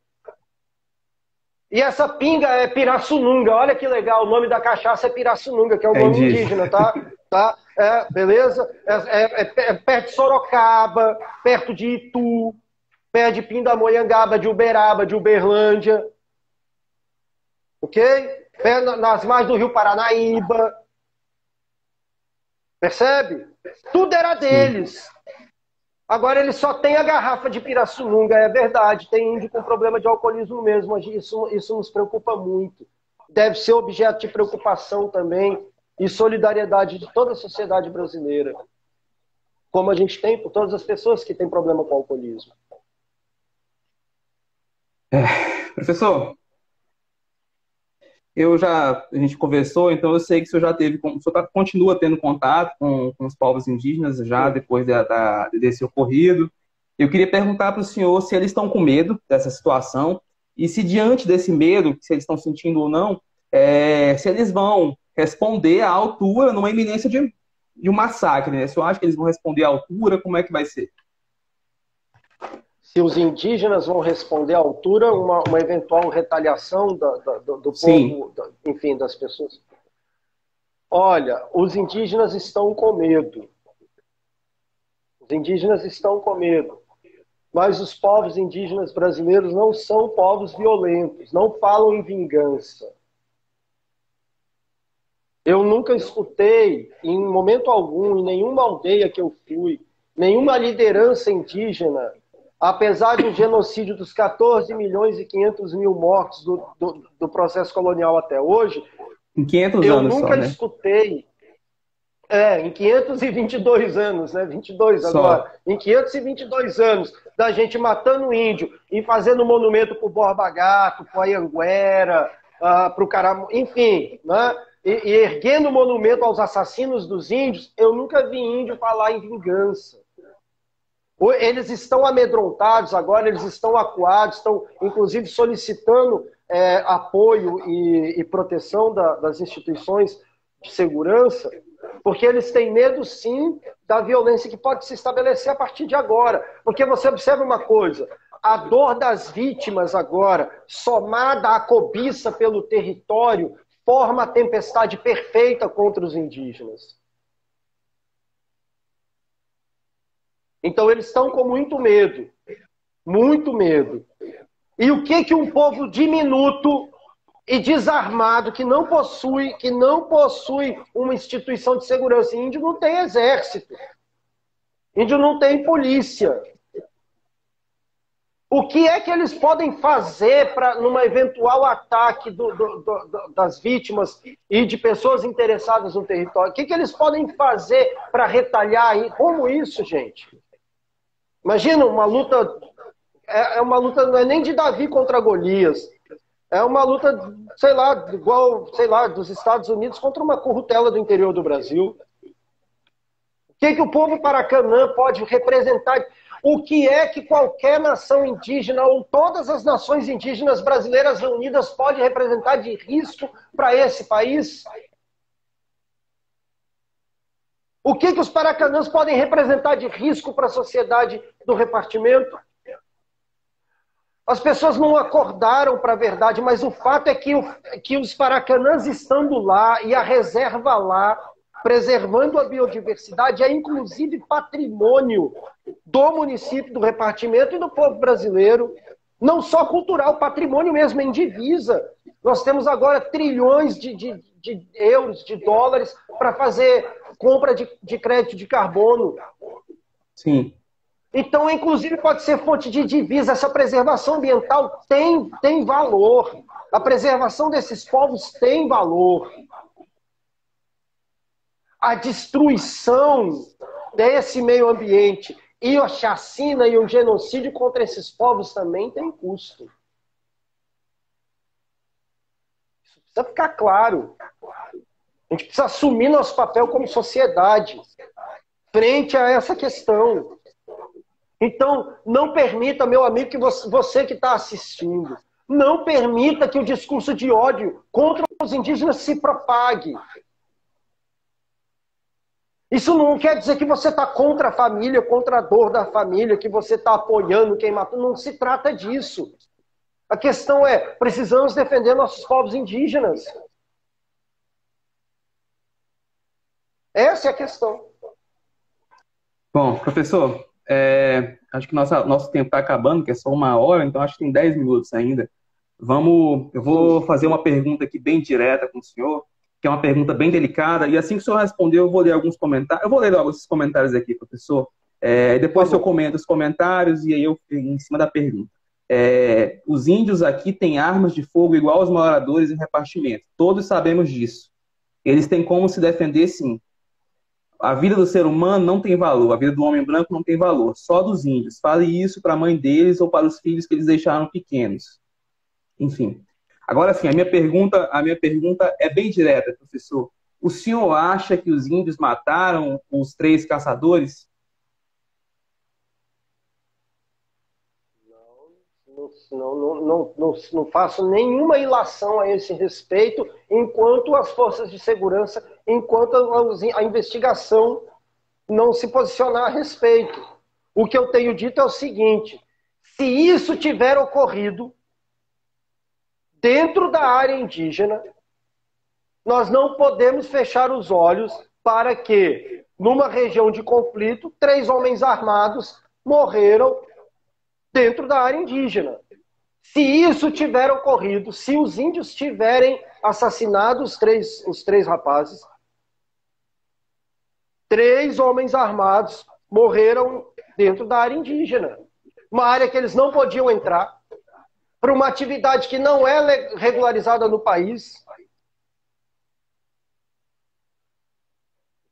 E essa pinga é Pirassununga. Olha que legal, o nome da cachaça é Pirassununga, que é o nome indígena, tá? Beleza? É perto de Sorocaba, perto de Itu, perto de Pindamonhangaba, de Uberaba, de Uberlândia. Ok? Nas margens do Rio Paranaíba. Percebe? Tudo era deles. Agora ele só tem a garrafa de Pirassununga, é verdade. Tem índio com problema de alcoolismo mesmo. Isso nos preocupa muito. Deve ser objeto de preocupação também e solidariedade de toda a sociedade brasileira. Como a gente tem por todas as pessoas que têm problema com o alcoolismo. Professor, a gente conversou, então eu sei que o senhor continua tendo contato com os povos indígenas já depois desse ocorrido. Eu queria perguntar para o senhor se eles estão com medo dessa situação e se diante desse medo, se eles estão sentindo ou não, se eles vão responder à altura numa iminência de um massacre, né? Se eu acho que eles vão responder à altura, como é que vai ser? Se os indígenas vão responder à altura, uma eventual retaliação do povo, enfim, das pessoas. Olha, os indígenas estão com medo. Os indígenas estão com medo. mas os povos indígenas brasileiros não são povos violentos, não falam em vingança. Eu nunca escutei, em momento algum, em nenhuma aldeia que eu fui, nenhuma liderança indígena, apesar do genocídio dos 14 milhões e 500 mil mortos do processo colonial até hoje, Em 500 eu anos nunca só, né? escutei, em 522 anos, né? 22 Só. agora, em 522 anos, da gente matando índio e fazendo monumento para o Borba Gato, para o Anhanguera, para o Caramu, enfim, né? E erguendo monumento aos assassinos dos índios, eu nunca vi índio falar em vingança. Eles estão amedrontados agora, eles estão acuados, estão inclusive solicitando apoio e proteção das instituições de segurança, porque eles têm medo, sim, da violência que pode se estabelecer a partir de agora. Porque você observa uma coisa, a dor das vítimas agora, somada à cobiça pelo território, forma a tempestade perfeita contra os indígenas. Então eles estão com muito medo. Muito medo. E o que um povo diminuto e desarmado, que não possui uma instituição de segurança. Índio não tem exército. Índio não tem polícia. O que é que eles podem fazer para, numa eventual ataque das vítimas e de pessoas interessadas no território? O que eles podem fazer para retalhar? Como isso, gente? Imagina uma luta... uma luta, não é nem de Davi contra Golias. É uma luta, sei lá, igual, sei lá, dos Estados Unidos contra uma currutela do interior do Brasil. O que o povo Paracanã pode representar? O que é que qualquer nação indígena ou todas as nações indígenas brasileiras reunidas pode representar de risco para esse país? O que os Paracanãs podem representar de risco para a sociedade do repartimento? As pessoas não acordaram para a verdade, mas o fato é que os Paracanãs estando lá e a reserva lá, preservando a biodiversidade, é inclusive patrimônio do município, do repartimento e do povo brasileiro. Não só cultural, patrimônio mesmo, em divisa. Nós temos agora trilhões de euros, de dólares, para fazer compra de crédito de carbono. Sim. Então, inclusive, pode ser fonte de divisa. Essa preservação ambiental tem valor. A preservação desses povos tem valor. A destruição desse meio ambiente e a chacina e o genocídio contra esses povos também tem custo. Isso precisa ficar claro. A gente precisa assumir nosso papel como sociedade frente a essa questão. Então, não permita, meu amigo, que você que está assistindo, não permita que o discurso de ódio contra os indígenas se propague. Isso não quer dizer que você está contra a família, contra a dor da família, que você está apoiando quem matou. Não se trata disso. A questão é, precisamos defender nossos povos indígenas. Essa é a questão. Bom, professor, acho que nosso tempo está acabando, que é só 1 hora, então acho que tem 10 minutos ainda. Eu vou fazer uma pergunta aqui bem direta com o senhor, que é uma pergunta bem delicada, e assim que o senhor responder, eu vou ler alguns comentários. Eu vou ler logo esses comentários aqui, professor. Depois o senhor comenta os comentários e aí eu em cima da pergunta. Os índios aqui têm armas de fogo igual aos moradores em repartimento. Todos sabemos disso. Eles têm como se defender, sim. A vida do ser humano não tem valor, a vida do homem branco não tem valor, só dos índios. Fale isso para a mãe deles ou para os filhos que eles deixaram pequenos. Enfim. Agora sim, a minha pergunta é bem direta, professor. O senhor acha que os índios mataram os 3 caçadores? Não faço nenhuma ilação a esse respeito, enquanto as forças de segurança, enquanto a investigação não se posicionar a respeito. O que eu tenho dito é o seguinte: se isso tiver ocorrido dentro da área indígena, nós não podemos fechar os olhos para que, numa região de conflito, 3 homens armados morreram dentro da área indígena. Se isso tiver ocorrido, se os índios tiverem assassinado os três rapazes, 3 homens armados morreram dentro da área indígena. Uma área que eles não podiam entrar, para uma atividade que não é regularizada no país,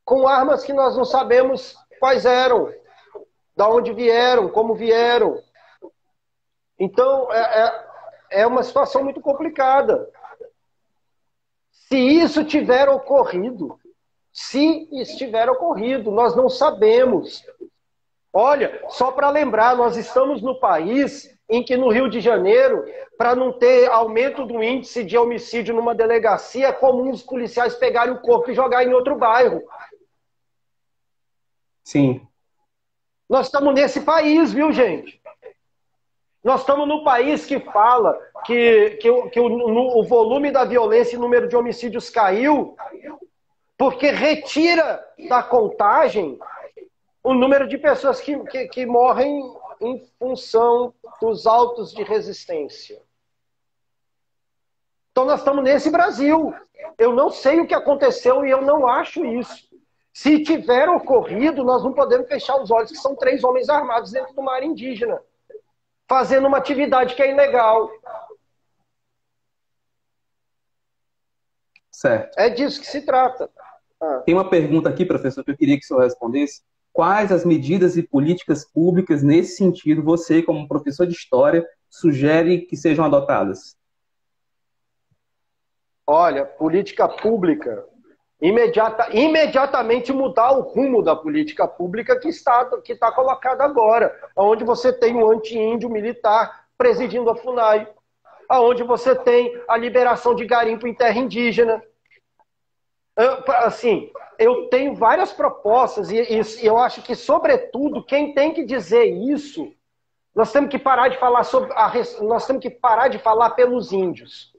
com armas que nós não sabemos quais eram, da onde vieram, como vieram. Então, é uma situação muito complicada. Se isso tiver ocorrido, se estiver ocorrido, nós não sabemos. Olha, só para lembrar, nós estamos no país em que no Rio de Janeiro, para não ter aumento do índice de homicídio numa delegacia, é comum os policiais pegarem o corpo e jogarem em outro bairro. Sim. Nós estamos nesse país, viu, gente? Nós estamos no país que fala que o volume da violência e o número de homicídios caiu porque retira da contagem o número de pessoas que morrem em função dos autos de resistência. Então nós estamos nesse Brasil. Eu não sei o que aconteceu e eu não acho isso. Se tiver ocorrido, nós não podemos fechar os olhos que são 3 homens armados dentro de uma área indígena, fazendo uma atividade que é ilegal. Certo. É disso que se trata. Tem uma pergunta aqui, professor, que eu queria que o senhor respondesse. Quais as medidas e políticas públicas nesse sentido você, como professor de história, sugere que sejam adotadas? Olha, política pública, imediatamente mudar o rumo da política pública que está colocada agora, onde você tem um anti-índio militar presidindo a FUNAI, onde você tem a liberação de garimpo em terra indígena. Assim, eu tenho várias propostas e eu acho que, sobretudo, quem tem que dizer isso, nós temos que parar de falar nós temos que parar de falar pelos índios,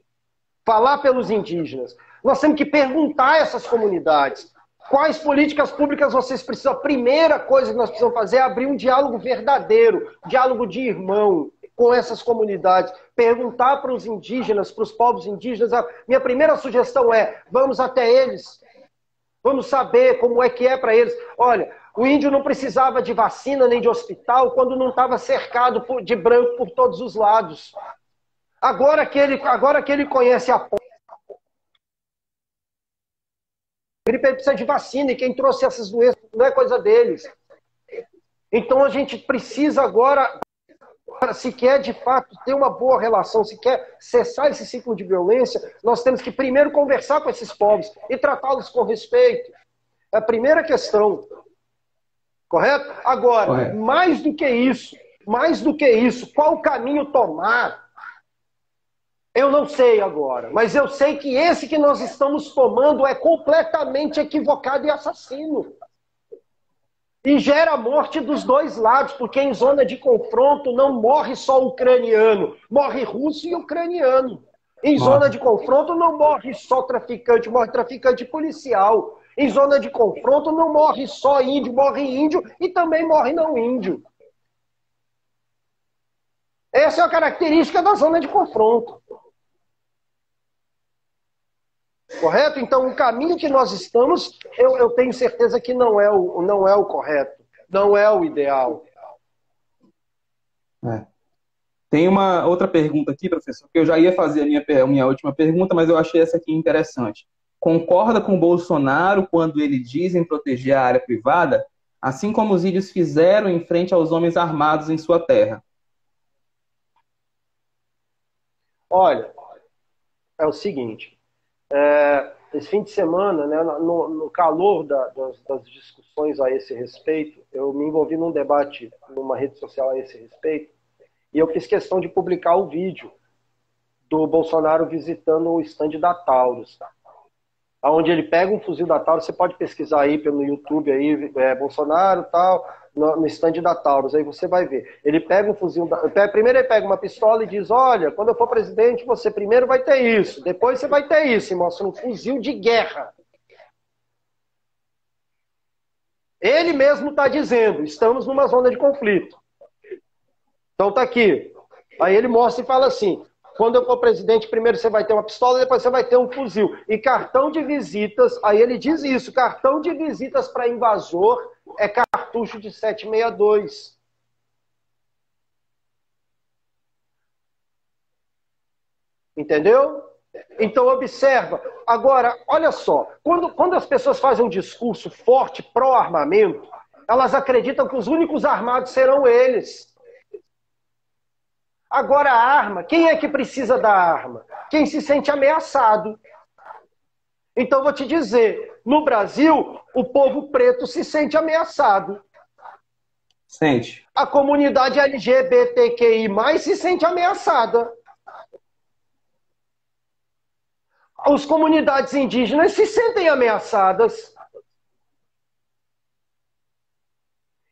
falar pelos indígenas. Nós temos que perguntar a essas comunidades quais políticas públicas vocês precisam. A primeira coisa que nós precisamos fazer é abrir um diálogo verdadeiro, diálogo de irmão com essas comunidades. Perguntar para os indígenas, para os povos indígenas. A minha primeira sugestão é, vamos até eles. Vamos saber como é que é para eles. Olha, o índio não precisava de vacina nem de hospital quando não estava cercado de branco por todos os lados. Agora que ele conhece a gripe, ele precisa de vacina, e quem trouxe essas doenças não é coisa deles. Então a gente precisa agora, se quer de fato ter uma boa relação, se quer cessar esse ciclo de violência, nós temos que primeiro conversar com esses povos e tratá-los com respeito. É a primeira questão. Correto? Agora, Correto. mais do que isso, qual o caminho tomar? Eu não sei agora, mas eu sei que esse que nós estamos tomando é completamente equivocado e assassino. E gera morte dos dois lados, porque em zona de confronto não morre só ucraniano, morre russo e ucraniano. Em zona de confronto não morre só traficante, morre traficante policial. Em zona de confronto não morre só índio, morre índio e também morre não índio. Essa é a característica da zona de confronto. Correto? Então, o caminho que nós estamos, eu tenho certeza que não é o correto, não é o ideal. Tem uma outra pergunta aqui, professor, que eu já ia fazer a minha última pergunta, mas eu achei essa aqui interessante. Concorda com o Bolsonaro quando ele diz em proteger a área privada, assim como os índios fizeram em frente aos homens armados em sua terra? Olha, é o seguinte, esse fim de semana, né, no calor das discussões a esse respeito, eu me envolvi num debate numa rede social a esse respeito, e eu fiz questão de publicar o vídeo do Bolsonaro visitando o stand da Taurus, onde ele pega um fuzil da Taurus. Você pode pesquisar aí pelo YouTube, aí, Bolsonaro tal, no stand da Taurus, aí você vai ver. Ele pega um fuzil, primeiro ele pega uma pistola e diz, olha, quando eu for presidente, você primeiro vai ter isso, depois você vai ter isso, e mostra um fuzil de guerra. Ele mesmo está dizendo, estamos numa zona de conflito. Então tá aqui. Aí ele mostra e fala assim, quando eu for presidente, primeiro você vai ter uma pistola, depois você vai ter um fuzil. E cartão de visitas, aí ele diz isso, cartão de visitas para invasor é cartucho de 7,62. Entendeu? Então observa. Agora, olha só, quando as pessoas fazem um discurso forte pró-armamento, elas acreditam que os únicos armados serão eles. Agora a arma, quem é que precisa da arma? Quem se sente ameaçado. Então vou te dizer, no Brasil, o povo preto se sente ameaçado. Sente. A comunidade LGBTQI+, se sente ameaçada. As comunidades indígenas se sentem ameaçadas.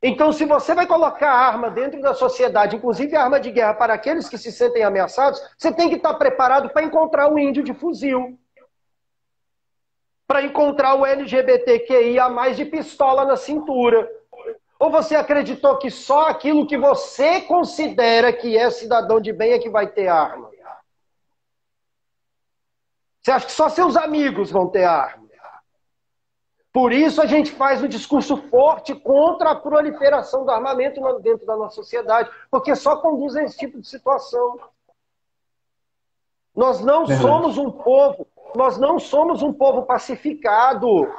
Então, se você vai colocar arma dentro da sociedade, inclusive arma de guerra para aqueles que se sentem ameaçados, você tem que estar preparado para encontrar o índio de fuzil. Para encontrar o LGBTQIA+ de pistola na cintura. Ou você acreditou que só aquilo que você considera que é cidadão de bem é que vai ter arma? Você acha que só seus amigos vão ter arma? Por isso a gente faz um discurso forte contra a proliferação do armamento dentro da nossa sociedade, porque só conduz a esse tipo de situação. Nós não somos um povo, nós não somos um povo pacificado.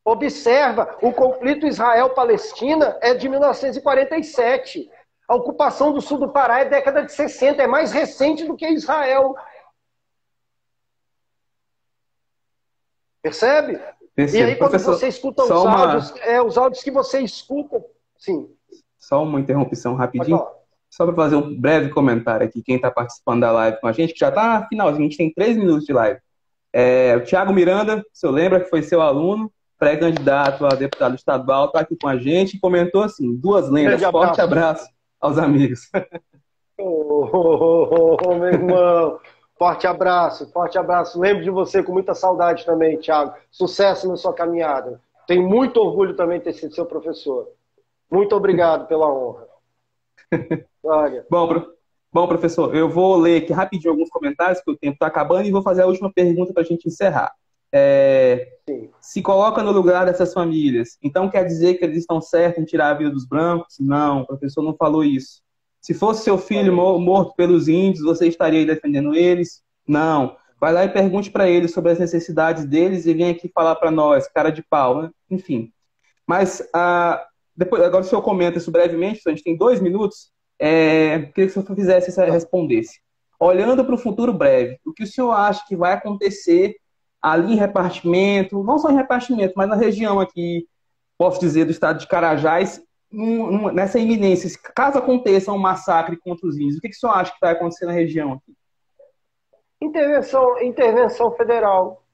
Observa, o conflito Israel-Palestina é de 1947. A ocupação do sul do Pará é década de 60, é mais recente do que Israel. Percebe? Percebo. E aí, quando Professor, você escuta os áudios que você escuta... Sim. Só uma interrupção rapidinho. Só para fazer um breve comentário aqui, quem está participando da live com a gente, que já está finalzinho, a gente tem 3 minutos de live. O Thiago Miranda, o senhor lembra que foi seu aluno, pré-candidato a deputado estadual, está aqui com a gente e comentou assim, 2 lendas, forte abraço aos amigos. Meu irmão... Forte abraço. Lembro de você com muita saudade também, Thiago. Sucesso na sua caminhada. Tenho muito orgulho também de ter sido seu professor. Muito obrigado pela honra. Olha. Bom, professor, eu vou ler aqui rapidinho alguns comentários, porque o tempo está acabando, e vou fazer a última pergunta para a gente encerrar. Se coloca no lugar dessas famílias, então quer dizer que eles estão certos em tirar a vida dos brancos? Não, o professor não falou isso. Se fosse seu filho morto pelos índios, você estaria aí defendendo eles? Não. Vai lá e pergunte para eles sobre as necessidades deles e vem aqui falar para nós, cara de pau, né? Enfim. Mas, agora o senhor comenta isso brevemente, a gente tem 2 minutos, queria que o senhor respondesse. Olhando para o futuro breve, o que o senhor acha que vai acontecer ali em repartimento, não só em repartimento, mas na região aqui, posso dizer, do estado de Carajás, nessa iminência, caso aconteça um massacre contra os índios, o que o senhor acha que vai acontecer na região aqui? Intervenção federal.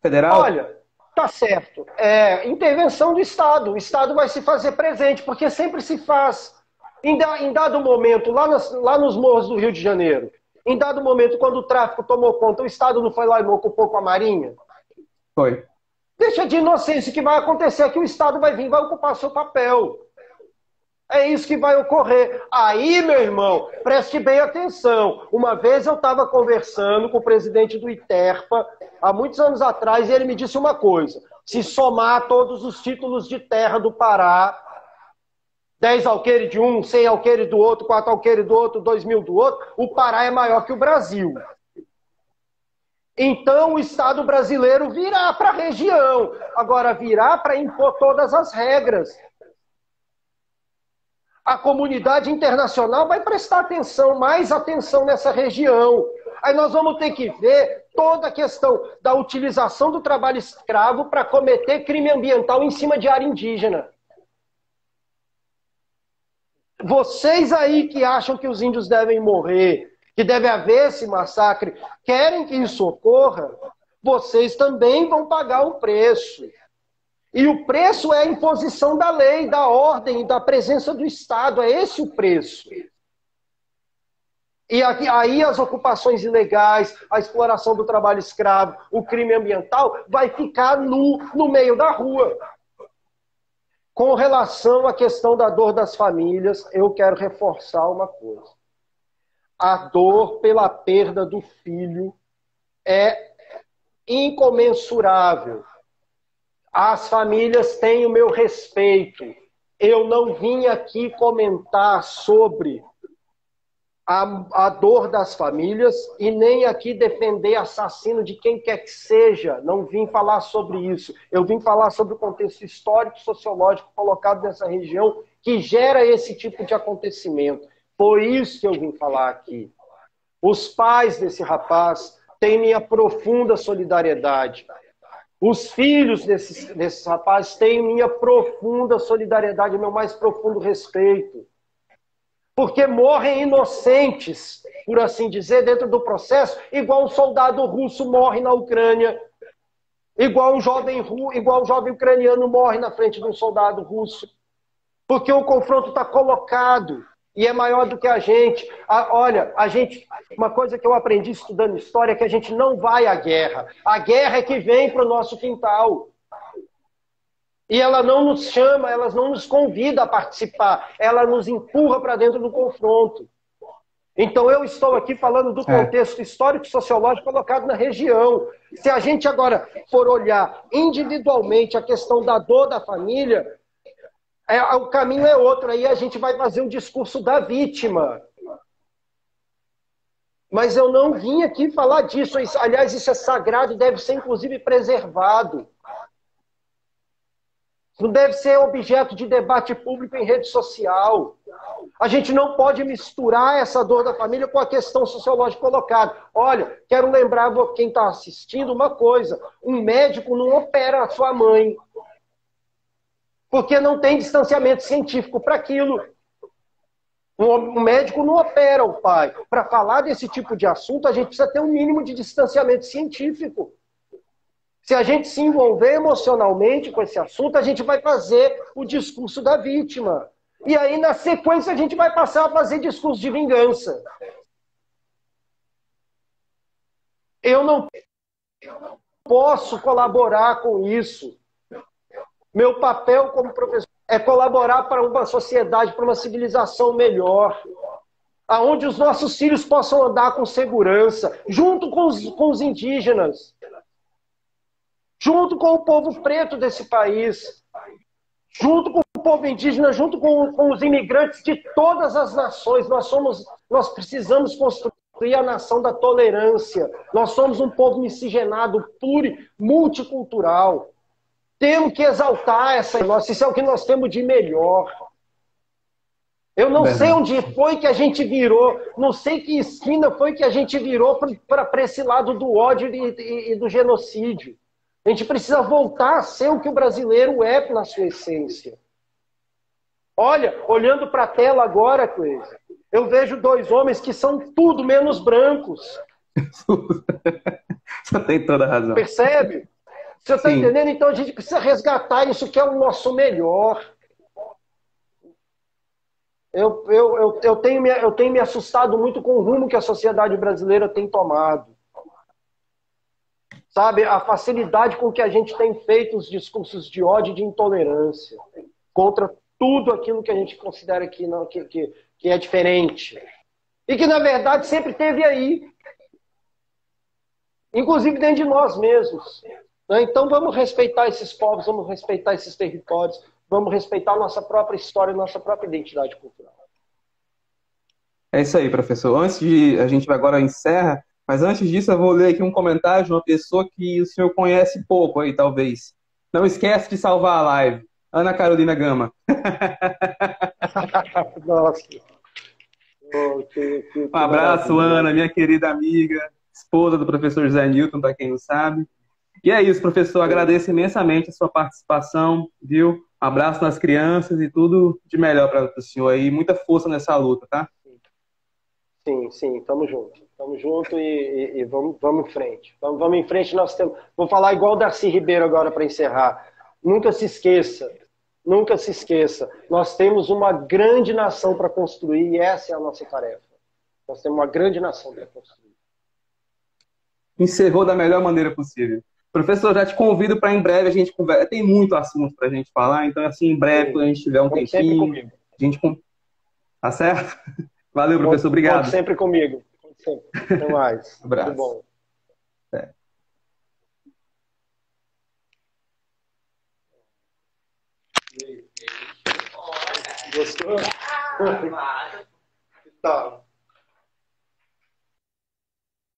Federal? Olha, tá certo. Intervenção do Estado. O Estado vai se fazer presente, porque sempre se faz. Em dado momento, lá nos morros do Rio de Janeiro, em dado momento, quando o tráfico tomou conta, o Estado não foi lá e não ocupou com a Marinha? Foi. Deixa de inocência, o que vai acontecer é que o Estado vai vir e vai ocupar seu papel. É isso que vai ocorrer. Aí, meu irmão, preste bem atenção. Uma vez eu estava conversando com o presidente do ITERPA, há muitos anos atrás, e ele me disse uma coisa. Se somar todos os títulos de terra do Pará, 10 alqueire de um, 100 alqueire do outro, 4 alqueire do outro, 2.000 do outro, o Pará é maior que o Brasil. Então o Estado brasileiro virá para a região. Agora virá para impor todas as regras. A comunidade internacional vai prestar atenção, mais atenção nessa região. Aí nós vamos ter que ver toda a questão da utilização do trabalho escravo para cometer crime ambiental em cima de área indígena. Vocês aí que acham que os índios devem morrer, que deve haver esse massacre, querem que isso ocorra, vocês também vão pagar o preço. E o preço é a imposição da lei, da ordem e da presença do Estado. É esse o preço. E aí as ocupações ilegais, a exploração do trabalho escravo, o crime ambiental vai ficar no meio da rua. Com relação à questão da dor das famílias, eu quero reforçar uma coisa. A dor pela perda do filho é incomensurável. As famílias têm o meu respeito. Eu não vim aqui comentar sobre a dor das famílias e nem aqui defender assassino de quem quer que seja. Não vim falar sobre isso. Eu vim falar sobre o contexto histórico e sociológico colocado nessa região que gera esse tipo de acontecimento. Por isso que eu vim falar aqui. Os pais desse rapaz têm minha profunda solidariedade. Os filhos desses rapazes têm minha profunda solidariedade, meu mais profundo respeito. Porque morrem inocentes, por assim dizer, dentro do processo, igual um soldado russo morre na Ucrânia, igual um jovem ucraniano morre na frente de um soldado russo. Porque o confronto está colocado e é maior do que a gente. Olha, uma coisa que eu aprendi estudando história é que a gente não vai à guerra. A guerra é que vem para o nosso quintal. E ela não nos chama, ela não nos convida a participar, ela nos empurra para dentro do confronto. Então eu estou aqui falando do contexto histórico e sociológico colocado na região. Se a gente agora for olhar individualmente a questão da dor da família, o caminho é outro, aí a gente vai fazer um discurso da vítima. Mas eu não vim aqui falar disso. Aliás, isso é sagrado e deve ser inclusive preservado. Não deve ser objeto de debate público em rede social. A gente não pode misturar essa dor da família com a questão sociológica colocada. Olha, quero lembrar quem está assistindo uma coisa. Um médico não opera a sua mãe. Porque não tem distanciamento científico para aquilo. Um médico não opera o pai. Para falar desse tipo de assunto, a gente precisa ter um mínimo de distanciamento científico. Se a gente se envolver emocionalmente com esse assunto, a gente vai fazer o discurso da vítima. E aí, na sequência, a gente vai passar a fazer discurso de vingança. Eu não posso colaborar com isso. Meu papel como professor é colaborar para uma sociedade, para uma civilização melhor, onde os nossos filhos possam andar com segurança, junto com os indígenas, junto com o povo preto desse país, junto com o povo indígena, junto com os imigrantes de todas as nações. Nós precisamos construir a nação da tolerância. Nós somos um povo miscigenado, multicultural. Temos que exaltar isso é o que nós temos de melhor. Eu não sei onde foi que a gente virou, não sei que esquina foi que a gente virou para esse lado do ódio e do genocídio. A gente precisa voltar a ser o que o brasileiro é na sua essência. Olha, olhando para a tela agora, Cleide, eu vejo dois homens que são tudo menos brancos. Você tem toda a razão. Percebe? Você está entendendo? Então a gente precisa resgatar isso que é o nosso melhor. Eu tenho me assustado muito com o rumo que a sociedade brasileira tem tomado. Sabe, a facilidade com que a gente tem feito os discursos de ódio e de intolerância contra tudo aquilo que a gente considera que é diferente. E que, na verdade, sempre esteve aí. Inclusive dentro de nós mesmos. Então vamos respeitar esses povos, vamos respeitar esses territórios, vamos respeitar a nossa própria história, a nossa própria identidade cultural. É isso aí, professor. A gente agora encerra, mas antes disso eu vou ler aqui um comentário de uma pessoa que o senhor conhece pouco aí, talvez. Não esquece de salvar a live. Ana Carolina Gama. Nossa. Um abraço, Ana, minha querida amiga, esposa do professor José Newton, para quem não sabe. E é isso, professor. Agradeço imensamente a sua participação, viu? Um abraço nas crianças e tudo de melhor para o senhor aí. Muita força nessa luta, tá? Sim, tamo junto. Tamo junto e vamos em frente. Vamos em frente, nós temos... Vou falar igual o Darcy Ribeiro agora para encerrar. Nunca se esqueça, nós temos uma grande nação para construir e essa é a nossa tarefa. Nós temos uma grande nação para construir. Encerrou da melhor maneira possível. Professor, já te convido para em breve a gente conversa. Tem muito assunto para a gente falar, então, assim, em breve, quando a gente tiver um Conte sempre tempinho, comigo. a gente. Tá certo? Valeu, professor. Conte Obrigado. sempre comigo. Conte sempre. Até mais. Um Tudo abraço. bom. Até. Gostou? Tá.